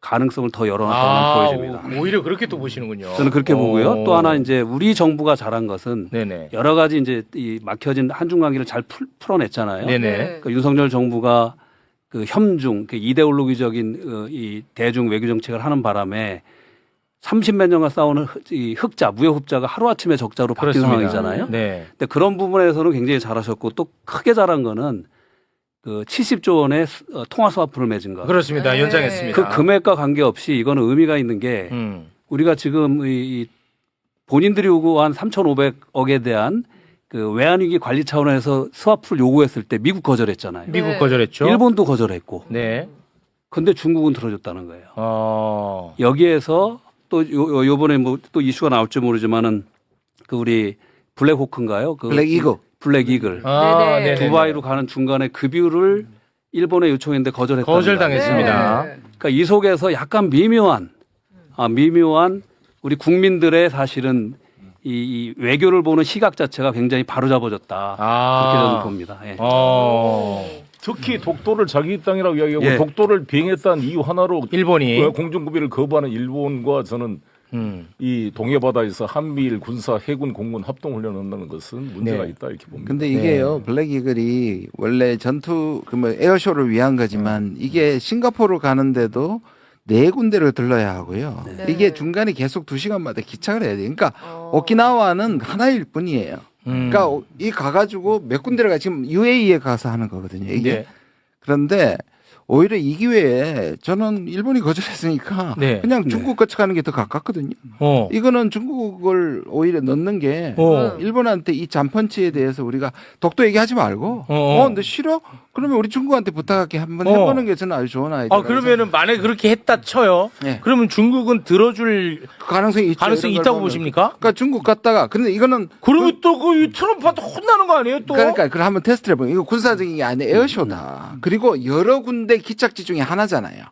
가능성을 더 열어놨다고 보여집니다. 오히려 그렇게 또 보시는군요. 저는 그렇게 보고요. 또 하나 이제 우리 정부가 잘한 것은 네네, 여러 가지 이제 이 막혀진 한중 관계를 잘 풀어냈잖아요. 네네. 그러니까 윤석열 정부가 그 협중, 그 이데올로기적인 이 대중 외교 정책을 하는 바람에 30몇 년간 싸우는 이 흑자, 무역 흑자가 하루아침에 적자로 바뀐 그렇습니다. 상황이잖아요. 네, 근데 그런 부분에서는 굉장히 잘하셨고 또 크게 잘한 거는 그 70조 원의 통화 스와프를 맺은 거. 그렇습니다. 네. 연장했습니다. 그 금액과 관계없이 이거는 의미가 있는 게 우리가 지금 이 본인들이 요구한 3,500억에 대한 그 외환위기 관리 차원에서 스와프를 요구했을 때 미국 거절했잖아요. 미국 네. 거절했죠. 일본도 거절했고. 네. 근데 중국은 들어줬다는 거예요. 네. 여기에서 또 요번에 뭐 또 이슈가 나올지 모르지만은 그 우리 블랙호크인가요? 그 블랙 이글. 블랙 이글. 네네. 네네. 두바이로 가는 중간에 급유를 일본에 요청했는데 거절했다. 거절당했습니다. 네. 그러니까 이 속에서 약간 미묘한 우리 국민들의 사실은 이 외교를 보는 시각 자체가 굉장히 바로잡아졌다. 그렇게 저는 봅니다. 예. 특히 독도를 자기 땅이라고 이야기하고 예. 독도를 비행했다는 이유 하나로 일본이 공중구비를 거부하는 일본과 저는 이 동해바다에서 한미일 군사 해군 공군 합동훈련을 한다는 것은 문제가 네. 있다 이렇게 봅니다. 근데 이게요, 블랙 이글이 원래 전투, 뭐 에어쇼를 위한 거지만 이게 싱가포르 가는데도 4군데를 들러야 하고요. 네. 이게 중간에 계속 2시간마다 기착을 해야 돼요. 그러니까 오키나와는 하나일 뿐이에요. 그러니까 이 가가지고 몇 군데를 가, 지금 UAE에 가서 하는 거거든요. 이게. 네. 그런데 오히려 이 기회에 저는 일본이 거절했으니까 네. 그냥 중국 거쳐가는 게 더 가깝거든요. 이거는 중국을 오히려 넣는 게 일본한테 이 잔펀치에 대해서 우리가 독도 얘기하지 말고 근데 싫어? 그러면 우리 중국한테 부탁할게 한번 해보는 게 저는 아주 좋은 아이디어. 그러면은 만약에 그렇게 했다 쳐요. 네. 그러면 중국은 들어줄 가능성이 있죠. 가능성이 이런 걸 있다고 보면. 보십니까? 그러니까 중국 갔다가 근데 이거는 그리고 또 그 트럼프한테 혼나는 거 아니에요? 또 그러니까 그걸 한번 테스트를 해보면 이거 군사적인 게 아니라 에어쇼다. 그리고 여러 군데 기착지 중에 하나잖아요.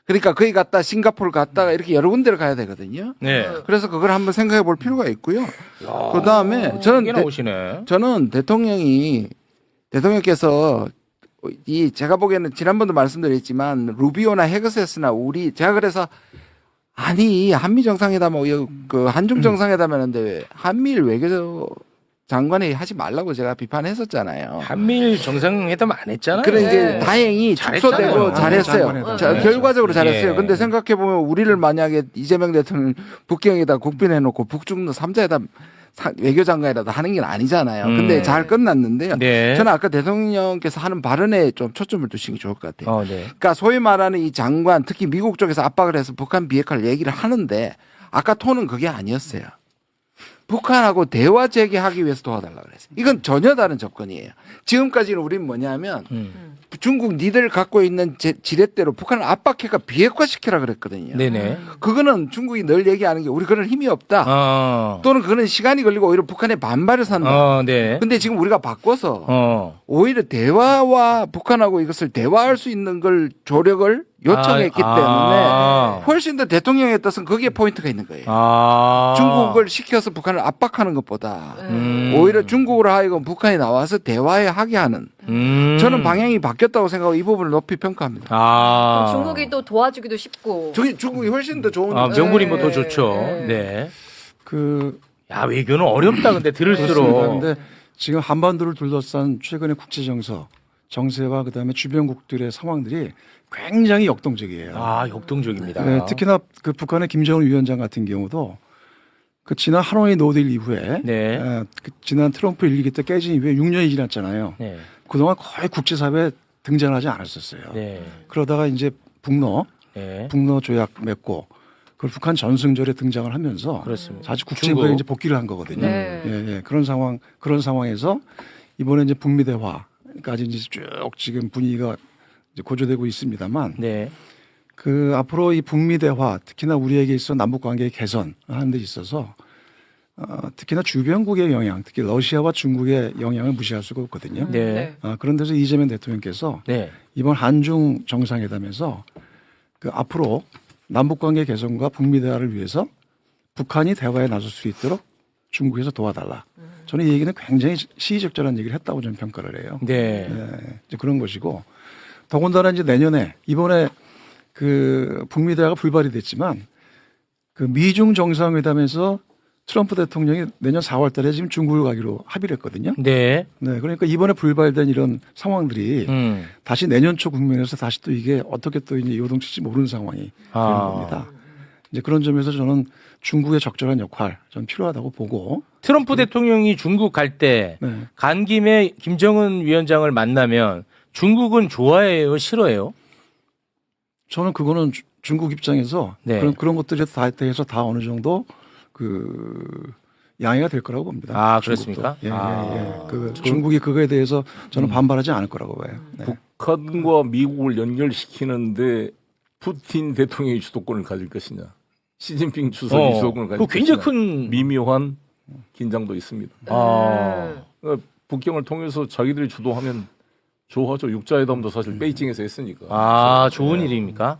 그러니까 거기 갔다 싱가포르 갔다가 이렇게 여러 군데를 가야 되거든요. 네. 그래서 그걸 한번 생각해 볼 필요가 있고요. 그 다음에 이게 나오시네. 저는 대통령께서 이 제가 보기에는 지난번도 말씀드렸지만 루비오나 헤그세스나 제가 그래서 아니 한미 정상회담 그 한중 정상회담 하는데 왜 한미일 외교 장관이 하지 말라고 제가 비판했었잖아요. 한미일 정상회담 안 했잖아요. 그래 이제 네. 다행히 잘했잖아요. 축소되고 잘했어요. 장관회담. 자, 네. 결과적으로 잘했어요. 예. 근데 생각해 보면 우리를 만약에 이재명 대통령 북경에다 국빈해놓고 북중로 3자회담 외교장관이라도 하는 게 아니잖아요. 근데 잘 끝났는데요. 네. 저는 아까 대통령께서 하는 발언에 좀 초점을 두시는 게 좋을 것 같아요. 네. 그러니까 소위 말하는 이 장관, 특히 미국 쪽에서 압박을 해서 북한 비핵화를 얘기를 하는데 아까 톤은 그게 아니었어요. 북한하고 대화 재개하기 위해서 도와달라고 그랬어요. 이건 전혀 다른 접근이에요. 지금까지는 우리는 뭐냐면 중국 니들 갖고 있는 지렛대로 북한을 압박해가 비핵화시키라 그랬거든요. 네네. 그거는 중국이 늘 얘기하는 게 우리 그런 힘이 없다. 또는 그거는 시간이 걸리고 오히려 북한의 반발을 산다. 네. 근데 지금 우리가 바꿔서 오히려 대화와 북한하고 이것을 대화할 수 있는 걸 조력을 요청했기 때문에 훨씬 더 대통령의 뜻은 거기에 포인트가 있는 거예요. 중국을 시켜서 북한을 압박하는 것보다 오히려 중국으로 하여금 북한이 나와서 대화에 하게 하는 저는 방향이 바뀌었다고 생각하고 이 부분을 높이 평가합니다. 중국이 또 도와주기도 쉽고. 중국이 훨씬 더 좋은 명분이 뭐 더 좋죠. 네. 야 외교는 어렵다 근데 들을수록. 그런데 지금 한반도를 둘러싼 최근의 국제 정세와 그다음에 주변국들의 상황들이 굉장히 역동적이에요. 역동적입니다. 네, 특히나 그 북한의 김정은 위원장 같은 경우도 그 지난 하노이 노딜 이후에 네. 그 지난 트럼프 일기 때 깨진 이후에 6년이 지났잖아요. 네. 그동안 거의 국제사회에 등장하지 않았었어요. 네. 그러다가 이제 북러 조약 맺고 그 북한 전승절에 등장을 하면서 그렇습니다. 사실 국제부에 이제 복귀를 한 거거든요. 네. 그런 상황에서 이번에 이제 북미 대화까지 이제 쭉 지금 분위기가 이제 고조되고 있습니다만 네. 그 앞으로 이 북미 대화 특히나 우리에게 있어 남북 관계 개선하는 데 있어서 특히나 주변국의 영향, 특히 러시아와 중국의 영향을 무시할 수가 없거든요. 네. 그런 데서 이재명 대통령께서 네. 이번 한중 정상회담에서 그 앞으로 남북 관계 개선과 북미 대화를 위해서 북한이 대화에 나설 수 있도록 중국에서 도와달라. 저는 이 얘기는 굉장히 시의적절한 얘기를 했다고 저는 평가를 해요. 네. 이제 그런 것이고 더군다나 이제 내년에 이번에 그 북미 대화가 불발이 됐지만 그 미중 정상회담에서 트럼프 대통령이 내년 4월 달에 지금 중국을 가기로 합의를 했거든요. 네. 그러니까 이번에 불발된 이런 상황들이 다시 내년 초 국면에서 다시 또 이게 어떻게 또 이제 요동칠지 모르는 상황이 되는 겁니다. 이제 그런 점에서 저는 중국의 적절한 역할 좀 필요하다고 보고 트럼프 대통령이 중국 갈 때 간 김에 김정은 위원장을 만나면 중국은 좋아해요, 싫어해요? 저는 그거는 중국 입장에서 그런 것들에 다 대해서 다 어느 정도 그 양해가 될 거라고 봅니다. 그렇습니까? 중국이 그거에 대해서 저는 반발하지 않을 거라고 봐요. 네. 북한과 미국을 연결시키는데 푸틴 대통령이 주도권을 가질 것이냐, 시진핑 주석이 주도권을 가질 것이냐, 굉장히 큰 미묘한 긴장도 있습니다. 북경을 통해서 자기들이 주도하면 좋아하죠. 육자회담도 사실 베이징에서 했으니까. 좋은 일입니까?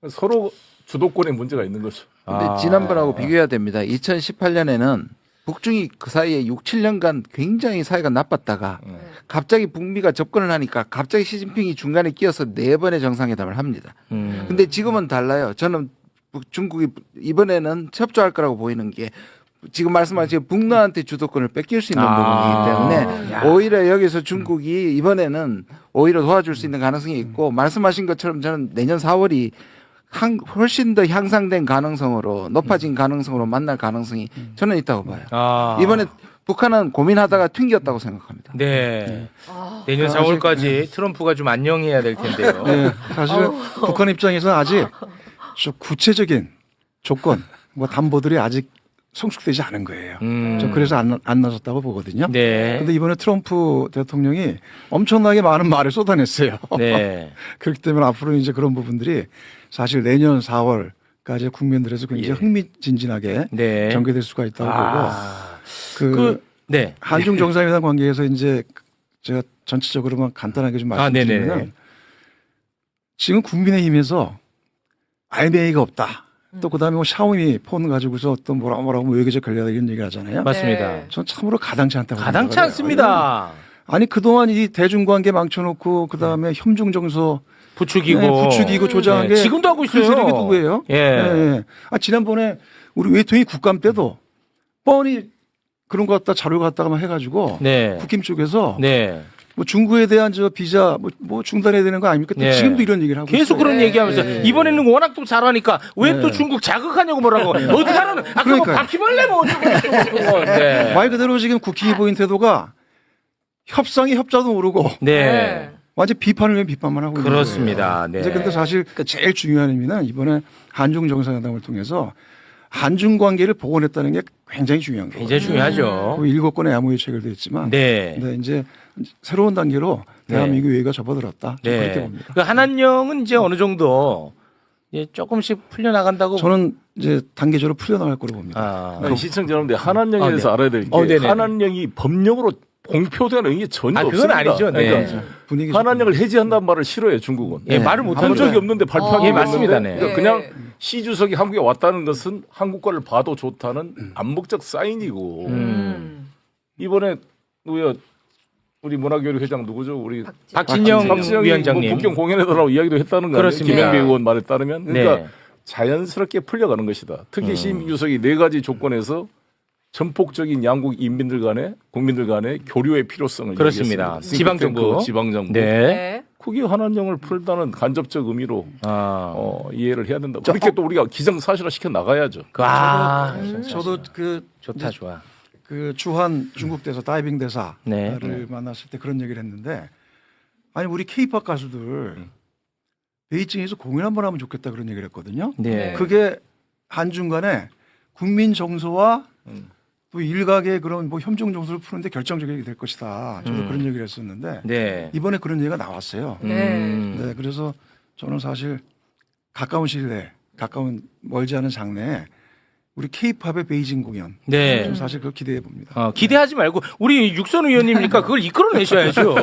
서로 주도권에 문제가 있는 거죠. 근데 지난번하고 비교해야 됩니다. 2018년에는 북중이 그 사이에 6, 7년간 굉장히 사이가 나빴다가 갑자기 북미가 접근을 하니까 갑자기 시진핑이 중간에 끼어서 4번의 정상회담을 합니다. 근데 지금은 달라요. 저는 중국이 이번에는 협조할 거라고 보이는 게 지금 말씀하신 북러한테 주도권을 뺏길 수 있는 부분이기 때문에 오히려 여기서 중국이 이번에는 오히려 도와줄 수 있는 가능성이 있고 말씀하신 것처럼 저는 내년 4월이 훨씬 더 향상된 가능성으로 높아진 가능성으로 만날 가능성이 저는 있다고 봐요. 이번에 북한은 고민하다가 튕겼다고 생각합니다. 네. 내년 4월까지 트럼프가 좀 안녕해야 될 텐데요. 네, 사실은 북한 입장에서는 아직 좀 구체적인 조건, 뭐 담보들이 아직 성숙되지 않은 거예요. 좀 그래서 안 나섰다고 보거든요. 네. 근데 이번에 트럼프 대통령이 엄청나게 많은 말을 쏟아냈어요. 네. 그렇기 때문에 앞으로 이제 그런 부분들이 사실 내년 4월까지 국민들에서 굉장히 흥미진진하게 네. 전개될 수가 있다고 보고 네. 한중 정상회담 관계에서 이제 제가 전체적으로만 간단하게 좀 말씀드리면 네네. 지금 국민의힘에서 IMA가 없다. 또 그다음에 뭐 샤오미 폰 가지고서 어떤 뭐라고 외교적 관련 이런 얘기를 하잖아요. 맞습니다. 네. 전 참으로 가당치 않다고 가당치 생각을 해요. 않습니다. 아니 그동안 이 대중관계 망쳐놓고 그다음에 협중정서 부추기고. 네, 부추기고 조장한 네, 게 지금도 하고 있어요. 그 세력이 누구예요? 예. 예. 아, 지난번에 우리 외통위 국감 때도 뻔히 그런 거 갖다 자료 갖다가 해가지고 네. 국힘 쪽에서 네. 뭐 중국에 대한 저 비자 뭐 중단해야 되는 거 아닙니까? 또 네. 지금도 이런 얘기를 하고 계속 있어요. 그런 얘기하면서 네. 이번에는 워낙 또 잘하니까 왜 또 네. 중국 자극하냐고 뭐라고 어떻게 하라는 아까 뭐 그러니까요. 바퀴벌레 뭐 어쩌고 네. 말 그대로 지금 국힘이 보인 태도가 협상이 협자도 모르고 네. 완전 비판을 위한 비판만 하고 있는 그렇습니다. 거예요. 네. 이제 근데 사실 제일 중요한 의미는 이번에 한중 정상회담을 통해서 한중 관계를 복원했다는 게 굉장히 중요한 거예요. 굉장히 중요하죠. 7건의 야무에 체결되어 있지만 네. 근데 이제 새로운 단계로 대한민국 외교가 접어들었다. 네. 그렇게 봅니다. 그 한한령은 이제 어느 정도 이제 조금씩 풀려 나간다고. 저는 이제 단계적으로 풀려나갈 거로 봅니다. 아. 아니, 시청자 여러분들 한한령에 대해서 네. 알아야 될 게 네네. 한한령이 법령으로 공표되는 게 전혀 그건 없습니다. 아니죠. 네. 그러니까 분위기 한한령을 해지한다는 말을 싫어해요, 중국은. 예, 말을 못 한 하죠. 적이 없는데 발표한 게 예, 맞습니다. 네. 그러니까 그냥 시 주석이 한국에 왔다는 것은 한국 거를 봐도 좋다는 암묵적 사인이고 이번에 우리 문화교류 회장 누구죠? 우리 박진영 박진영이 위원장님. 뭐 북경 공연해달라고 이야기도 했다는 거 아니에요? 그렇습니다. 김영배 의원 말에 따르면 그러니까 네. 자연스럽게 풀려가는 것이다. 특히 시 주석이 4가지 조건에서 전폭적인 양국 인민들 간의 국민들 간의 교류의 필요성을 그렇습니다. 얘기했습니다. 지방정부. 싱크탱크, 지방정부. 네. 네. 그게 한한령을 풀다는 간접적 의미로 아. 이해를 해야 된다. 그렇게 또 우리가 기정사실화 시켜 나가야죠. 저도 좋다 좋아. 그 주한 중국 대사 다이빙 대사를 네. 만났을 때 그런 얘기를 했는데 아니 우리 케이팝 가수들 베이징에서 공연 한번 하면 좋겠다 그런 얘기를 했거든요. 네. 그게 한중 간에 국민 정서와 또 일각의 그런 뭐 협정 정서를 푸는데 결정적이 될 것이다. 저도 그런 얘기를 했었는데 네. 이번에 그런 얘기가 나왔어요. 네, 그래서 저는 사실 가까운 시일 내에 멀지 않은 장래에 우리 케이팝의 베이징 공연 네. 좀 사실 그걸 기대해 봅니다. 기대하지 말고 우리 육선 의원님이니까 그걸 이끌어내셔야죠.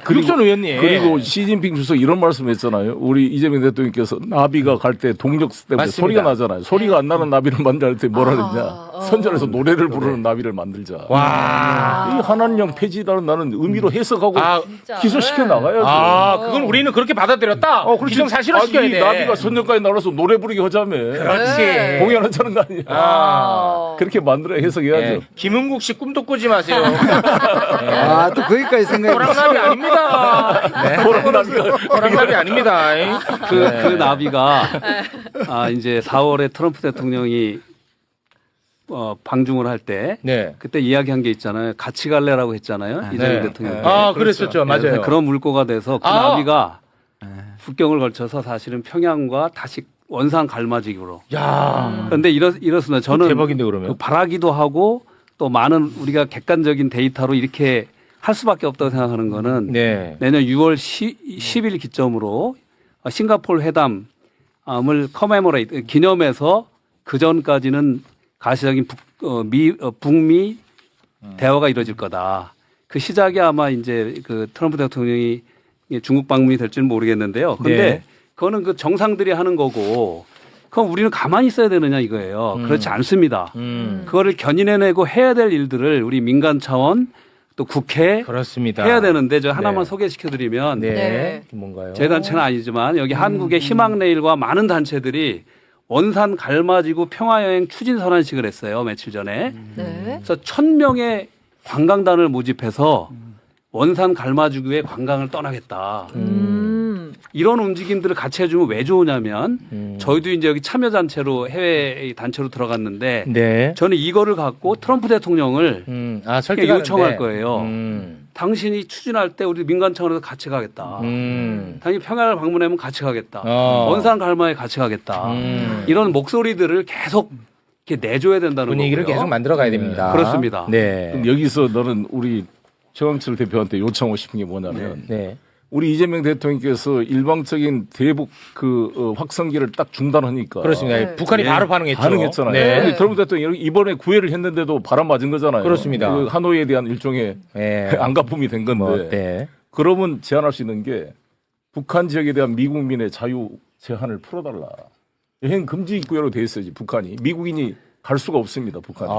육선 의원님. 그리고 시진핑 주석 이런 말씀했잖아요. 우리 이재명 대통령께서 나비가 갈 때 동력 때문에 맞습니다. 소리가 나잖아요. 소리가 안 나는 나비를 만들 때 뭐라 그랬냐. 선전에서 노래를 부르는 나비를 만들자. 와. 이 한한령 폐지라는 나는 의미로 해석하고 진짜. 기소시켜 나가야죠. 그건 우리는 그렇게 받아들였다. 그렇지. 기정사실화 시켜야 아니, 돼. 나비가 선전까지 나가서 노래 부르게 하자며. 그렇지. 공연하자는 거 아니야. 그렇게 만들어야 해석해야죠. 네. 김은국 씨 꿈도 꾸지 마세요. 아, 또 거기까지 생각이 호랑나비 아닙니다. 네. 호랑나비 아닙니다. 그 나비가 이제 4월에 트럼프 대통령이 방중을 할 때 네. 그때 이야기한 게 있잖아요. 같이 갈래라고 했잖아요. 이재명 대통령이. 그랬었죠. 맞아요. 그런 물꼬가 돼서 그 나비가 국경을 걸쳐서 사실은 평양과 다시 원상 갈마지기로. 야. 그런데 이렇습니다. 저는 대박인데 그러면. 그 바라기도 하고 또 많은 우리가 객관적인 데이터로 이렇게 할 수밖에 없다고 생각하는 거는 네. 내년 6월 10일 기점으로 싱가포르 회담을 기념해서 그 전까지는 가시적인 북미 대화가 이루어질 거다. 그 시작이 아마 이제 그 트럼프 대통령이 중국 방문이 될지는 모르겠는데요. 근데 네. 그거는 그 정상들이 하는 거고 그럼 우리는 가만히 있어야 되느냐 이거예요. 그렇지 않습니다. 그거를 견인해내고 해야 될 일들을 우리 민간 차원 또 국회 그렇습니다. 해야 되는데 저 하나만 네. 소개시켜드리면 네. 네. 뭔가요? 제 단체는 아니지만 여기 한국의 희망레일과 많은 단체들이 원산 갈마지구 평화여행 추진 선언식을 했어요. 며칠 전에. 네. 그래서 1,000명의 관광단을 모집해서 원산 갈마지구에 관광을 떠나겠다. 이런 움직임들을 같이 해주면 왜 좋으냐면 저희도 이제 여기 참여단체로 해외 단체로 들어갔는데 네. 저는 이거를 갖고 트럼프 대통령을 설득하는데. 요청할 거예요. 당신이 추진할 때 우리 민간 차원에서 같이 가겠다. 당연히 평야를 방문하면 같이 가겠다. 원산 갈마에 같이 가겠다. 이런 목소리들을 계속 이렇게 내줘야 된다는 분위기를 거고요. 계속 만들어 가야 됩니다. 그렇습니다. 네. 그럼 여기서 너는 우리 최강철 대표한테 요청하고 싶은 게 뭐냐면 네. 우리 이재명 대통령께서 일방적인 대북 확성기를 딱 중단하니까 그렇습니다. 네. 북한이 네. 바로 반응했죠. 반응했잖아요. 네. 근데 트럼프 대통령이 이번에 구애를 했는데도 바람 맞은 거잖아요. 그렇습니다. 그 하노이에 대한 일종의 네. 안가품이 된 건데. 뭐, 네. 그러면 제안할 수 있는 게 북한 지역에 대한 미국민의 자유 제한을 풀어달라. 여행 금지 구역으로 돼 있어야지 북한이. 미국인이 갈 수가 없습니다. 북한이.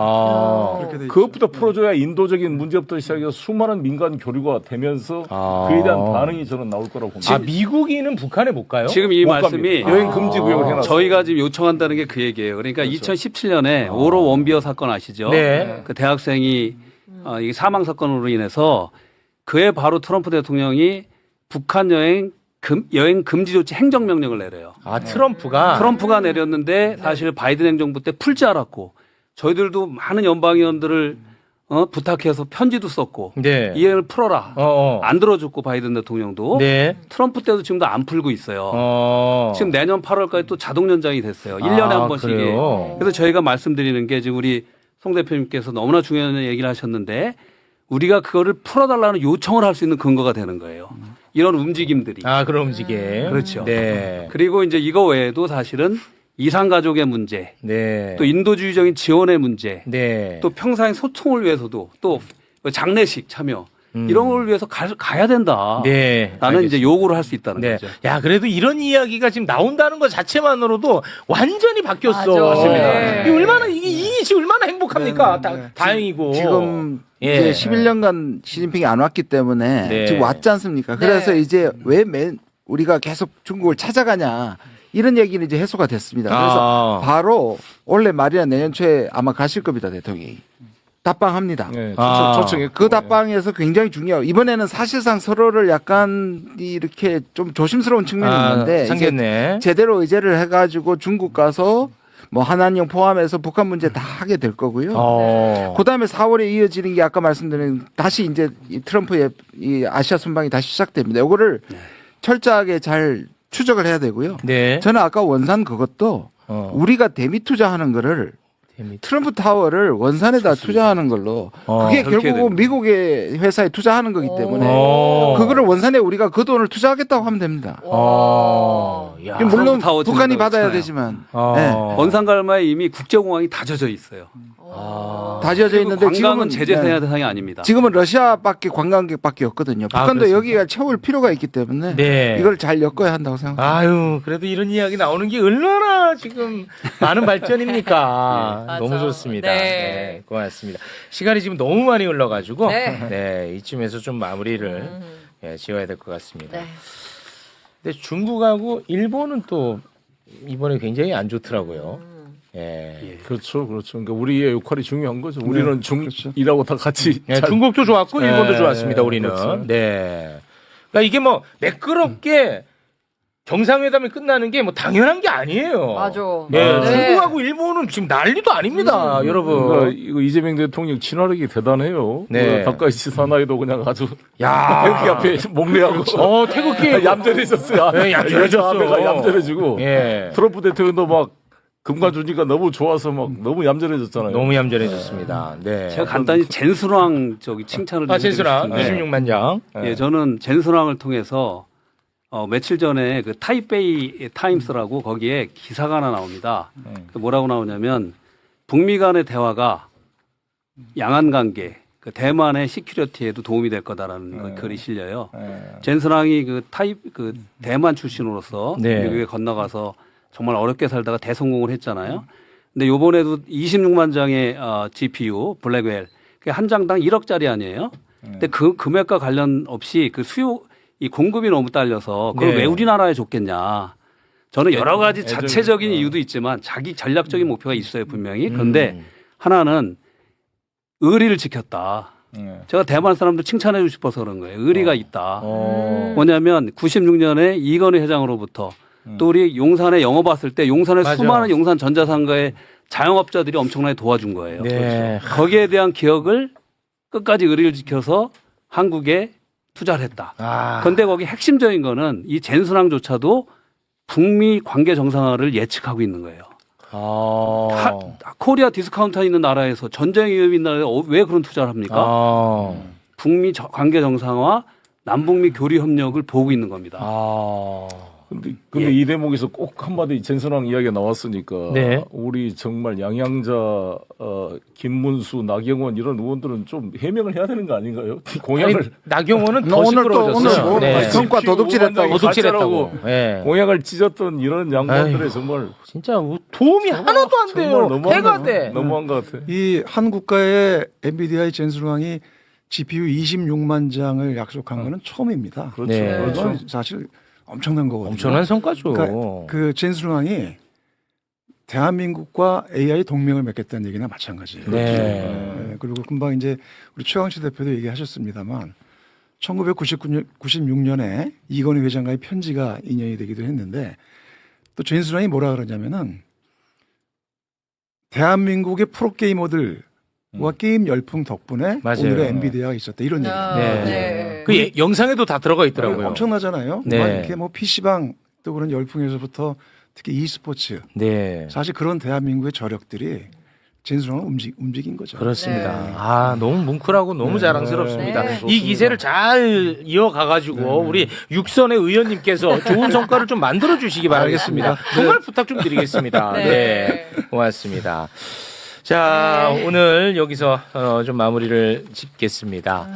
그렇게 돼 있죠. 그것부터 풀어줘야 인도적인 문제부터 시작해서 수많은 민간 교류가 되면서 그에 대한 반응이 저는 나올 거라고 봅니다. 미국인은 북한에 못 가요? 지금 이 못 말씀이 갑니다. 여행 금지 구역을 해놨어요. 저희가 지금 요청한다는 게 그 얘기예요. 그러니까 2017년에 오로 원비어 사건 아시죠? 네. 그 대학생이 이게 사망 사건으로 인해서 그해 바로 트럼프 대통령이 북한 여행 금지 조치 행정명령을 내려요. 트럼프가 트럼프가 내렸는데 사실 바이든 행정부 때 풀지 않았고 저희들도 많은 연방의원들을 부탁해서 편지도 썼고 네. 이 여행을 풀어라. 어. 안 들어줬고 바이든 대통령도 네. 트럼프 때도 지금도 안 풀고 있어요. 지금 내년 8월까지 또 자동 연장이 됐어요. 1년에 한 번씩이. 그래요? 그래서 저희가 말씀드리는 게 지금 우리 송 대표님께서 너무나 중요한 얘기를 하셨는데 우리가 그거를 풀어달라는 요청을 할 수 있는 근거가 되는 거예요. 이런 움직임들이. 그런 움직임. 그렇죠. 네. 그리고 이제 이거 외에도 사실은 이산가족의 문제, 네. 또 인도주의적인 지원의 문제, 네. 또 평생 소통을 위해서도 또 장례식 참여 이런 걸 위해서 가야 된다. 네. 나는 이제 요구를 할 수 있다는 네. 거죠. 야, 그래도 이런 이야기가 지금 나온다는 것 자체만으로도 완전히 바뀌었어. 맞아. 맞습니다. 네. 이게 얼마나 이게 지금 얼마나 행복합니까? 다행이고. 지금 예. 이제 11년간 시진핑이 안 왔기 때문에 네. 지금 왔지 않습니까? 그래서 네. 이제 왜 우리가 계속 중국을 찾아가냐 이런 얘기는 이제 해소가 됐습니다. 그래서 바로 올해 말이나 내년 초에 아마 가실 겁니다, 대통령이. 답방합니다. 네, 아. 초청했고. 그 답방에서 굉장히 중요해요. 이번에는 사실상 서로를 약간 이렇게 좀 조심스러운 측면이 있는데 상겠네. 이제 제대로 의제를 해가지고 중국 가서 뭐 한한령 포함해서 북한 문제 다 하게 될 거고요. 그다음에 4월에 이어지는 게 아까 말씀드린 다시 이제 이 트럼프의 이 아시아 순방이 다시 시작됩니다. 이거를 철저하게 잘 추적을 해야 되고요. 네. 저는 아까 원산 그것도 우리가 대미 투자하는 거를 트럼프 타워를 원산에다 투자하는 걸로 그게 그렇게 결국은 미국의 회사에 투자하는 거기 때문에 그거를 원산에 우리가 그 돈을 투자하겠다고 하면 됩니다. 야. 물론 타워 북한이 짓는 거 받아야 있잖아요. 되지만 네. 원산갈마에 이미 국제공항이 다 젖어 있어요. 다 지어져 있는데 관광은 지금은 제재 대상이 아닙니다. 지금은 러시아밖에 관광객밖에 없거든요. 북한도 그렇습니까? 여기가 채울 필요가 있기 때문에 네. 이걸 잘 엮어야 한다고 생각합니다. 아유, 그래도 이런 이야기 나오는 게 얼마나 지금 많은 발전입니까? 맞아. 너무 좋습니다. 네. 네, 고맙습니다. 시간이 지금 너무 많이 흘러가지고, 네. 네, 이쯤에서 좀 마무리를 지어야 될 것 같습니다. 네. 근데 중국하고 일본은 또 이번에 굉장히 안 좋더라고요. 예. 그렇죠, 그렇죠. 그러니까 우리의 역할이 중요한 거죠. 우리는 중이라고 다 같이. 네, 잘- 중국도 좋았고 일본도 네, 좋았습니다. 우리는. 그렇죠. 네. 그러니까 이게 뭐 매끄럽게 정상회담이 끝나는 게 뭐 당연한 게 아니에요. 맞아. 네, 네. 중국하고 일본은 지금 난리도 아닙니다, 그러니까 여러분. 이거 이재명 대통령 친화력이 대단해요. 네. 다카이치 사나이도 그냥 아주 야, 태극기 앞에 목례하고 태극기 얌전해졌어요. 네, 얌전해졌어. 앞에가 얌전해지고 예. 트럼프 대통령도 막 금관주니까 너무 좋아서 막 너무 얌전해졌잖아요. 너무 얌전해졌습니다. 네. 제가 간단히 젠순왕 칭찬을 좀 제수랑 드리고 싶은데 26만 장. 예, 저는 젠순왕을 통해서 며칠 전에 그 타이베이 타임스라고 거기에 기사가 하나 나옵니다. 그 뭐라고 나오냐면 북미 간의 대화가 양안 관계, 그 대만의 시큐리티에도 도움이 될 거다라는 글이 실려요. 젠순왕이 그 대만 출신으로서 네. 미국에 건너가서 정말 어렵게 살다가 대성공을 했잖아요. 근데 요번에도 26만 장의 GPU 블랙웰 그게 한 장당 1억짜리 아니에요? 근데 그 금액과 관련 없이 그 수요 이 공급이 너무 딸려서 그걸 네. 왜 우리나라에 줬겠냐? 저는 여러 가지 자체적인 이유도 있지만 자기 전략적인 목표가 있어요 분명히. 그런데 하나는 의리를 지켰다. 제가 대만 사람들 칭찬해 주고 싶어서 그런 거예요. 의리가 있다. 뭐냐면 96년에 이건희 회장으로부터 또 우리 용산에 영업 왔을 때 용산에 맞아. 수많은 용산 전자상가의 자영업자들이 엄청나게 도와준 거예요. 네. 거기에 대한 기억을 끝까지 의리를 지켜서 한국에 투자를 했다. 아. 그런데 거기 핵심적인 거는 이 젠순항조차도 북미 관계 정상화를 예측하고 있는 거예요. 코리아 디스카운트 있는 나라에서 전쟁 위협이 있는 나라에 왜 그런 투자를 합니까? 북미 관계 정상화, 남북미 교류 협력을 보고 있는 겁니다. 근데 이 대목에서 꼭 한마디 젠순왕 이야기가 나왔으니까 네. 우리 정말 양양자, 김문수, 나경원 이런 의원들은 좀 해명을 해야 되는 거 아닌가요? 공약을 아니, 나경원은 더 오늘 또 오늘 시끄러워졌어요. 뭐 네. 성과 도둑질했다고. 도둑질했다고. 네. 공약을 찢었던 이런 양반들의 아이고. 정말 진짜 도움이 하나도 안 돼요. 정말 해가 돼. 너무한 것 같아. 이 한국가의 엔비디아의 젠스루왕이 GPU 26만 장을 약속한 거는 처음입니다. 그렇죠. 네. 그건 사실 엄청난 거거든요. 엄청난 성과죠. 그러니까 그 젠스루왕이 대한민국과 AI 동맹을 맺겠다는 얘기나 마찬가지예요. 네. 네, 그리고 금방 이제 우리 최강시 대표도 얘기하셨습니다만 1996년에 이건희 회장과의 편지가 인연이 되기도 했는데 또 젠스루왕이 뭐라 그러냐면은 대한민국의 프로게이머들과 게임 열풍 덕분에 맞아요. 오늘의 엔비디아가 있었다 이런 얘기입니다. 네. 그 영상에도 다 들어가 있더라고요. 엄청나잖아요. 네. 막 이렇게 뭐 PC방 또 그런 열풍에서부터 특히 e스포츠 네. 사실 그런 대한민국의 저력들이 젠스루왕을 움직인 거죠. 그렇습니다. 네. 아, 너무 뭉클하고 너무 자랑스럽습니다. 네. 이 기세를 잘 이어가가지고 우리 육선의 의원님께서 좋은 성과를 좀 만들어 주시기 바라겠습니다. 정말 부탁 좀 드리겠습니다. 네. 네. 고맙습니다. 자, 오늘 여기서 좀 마무리를 짓겠습니다.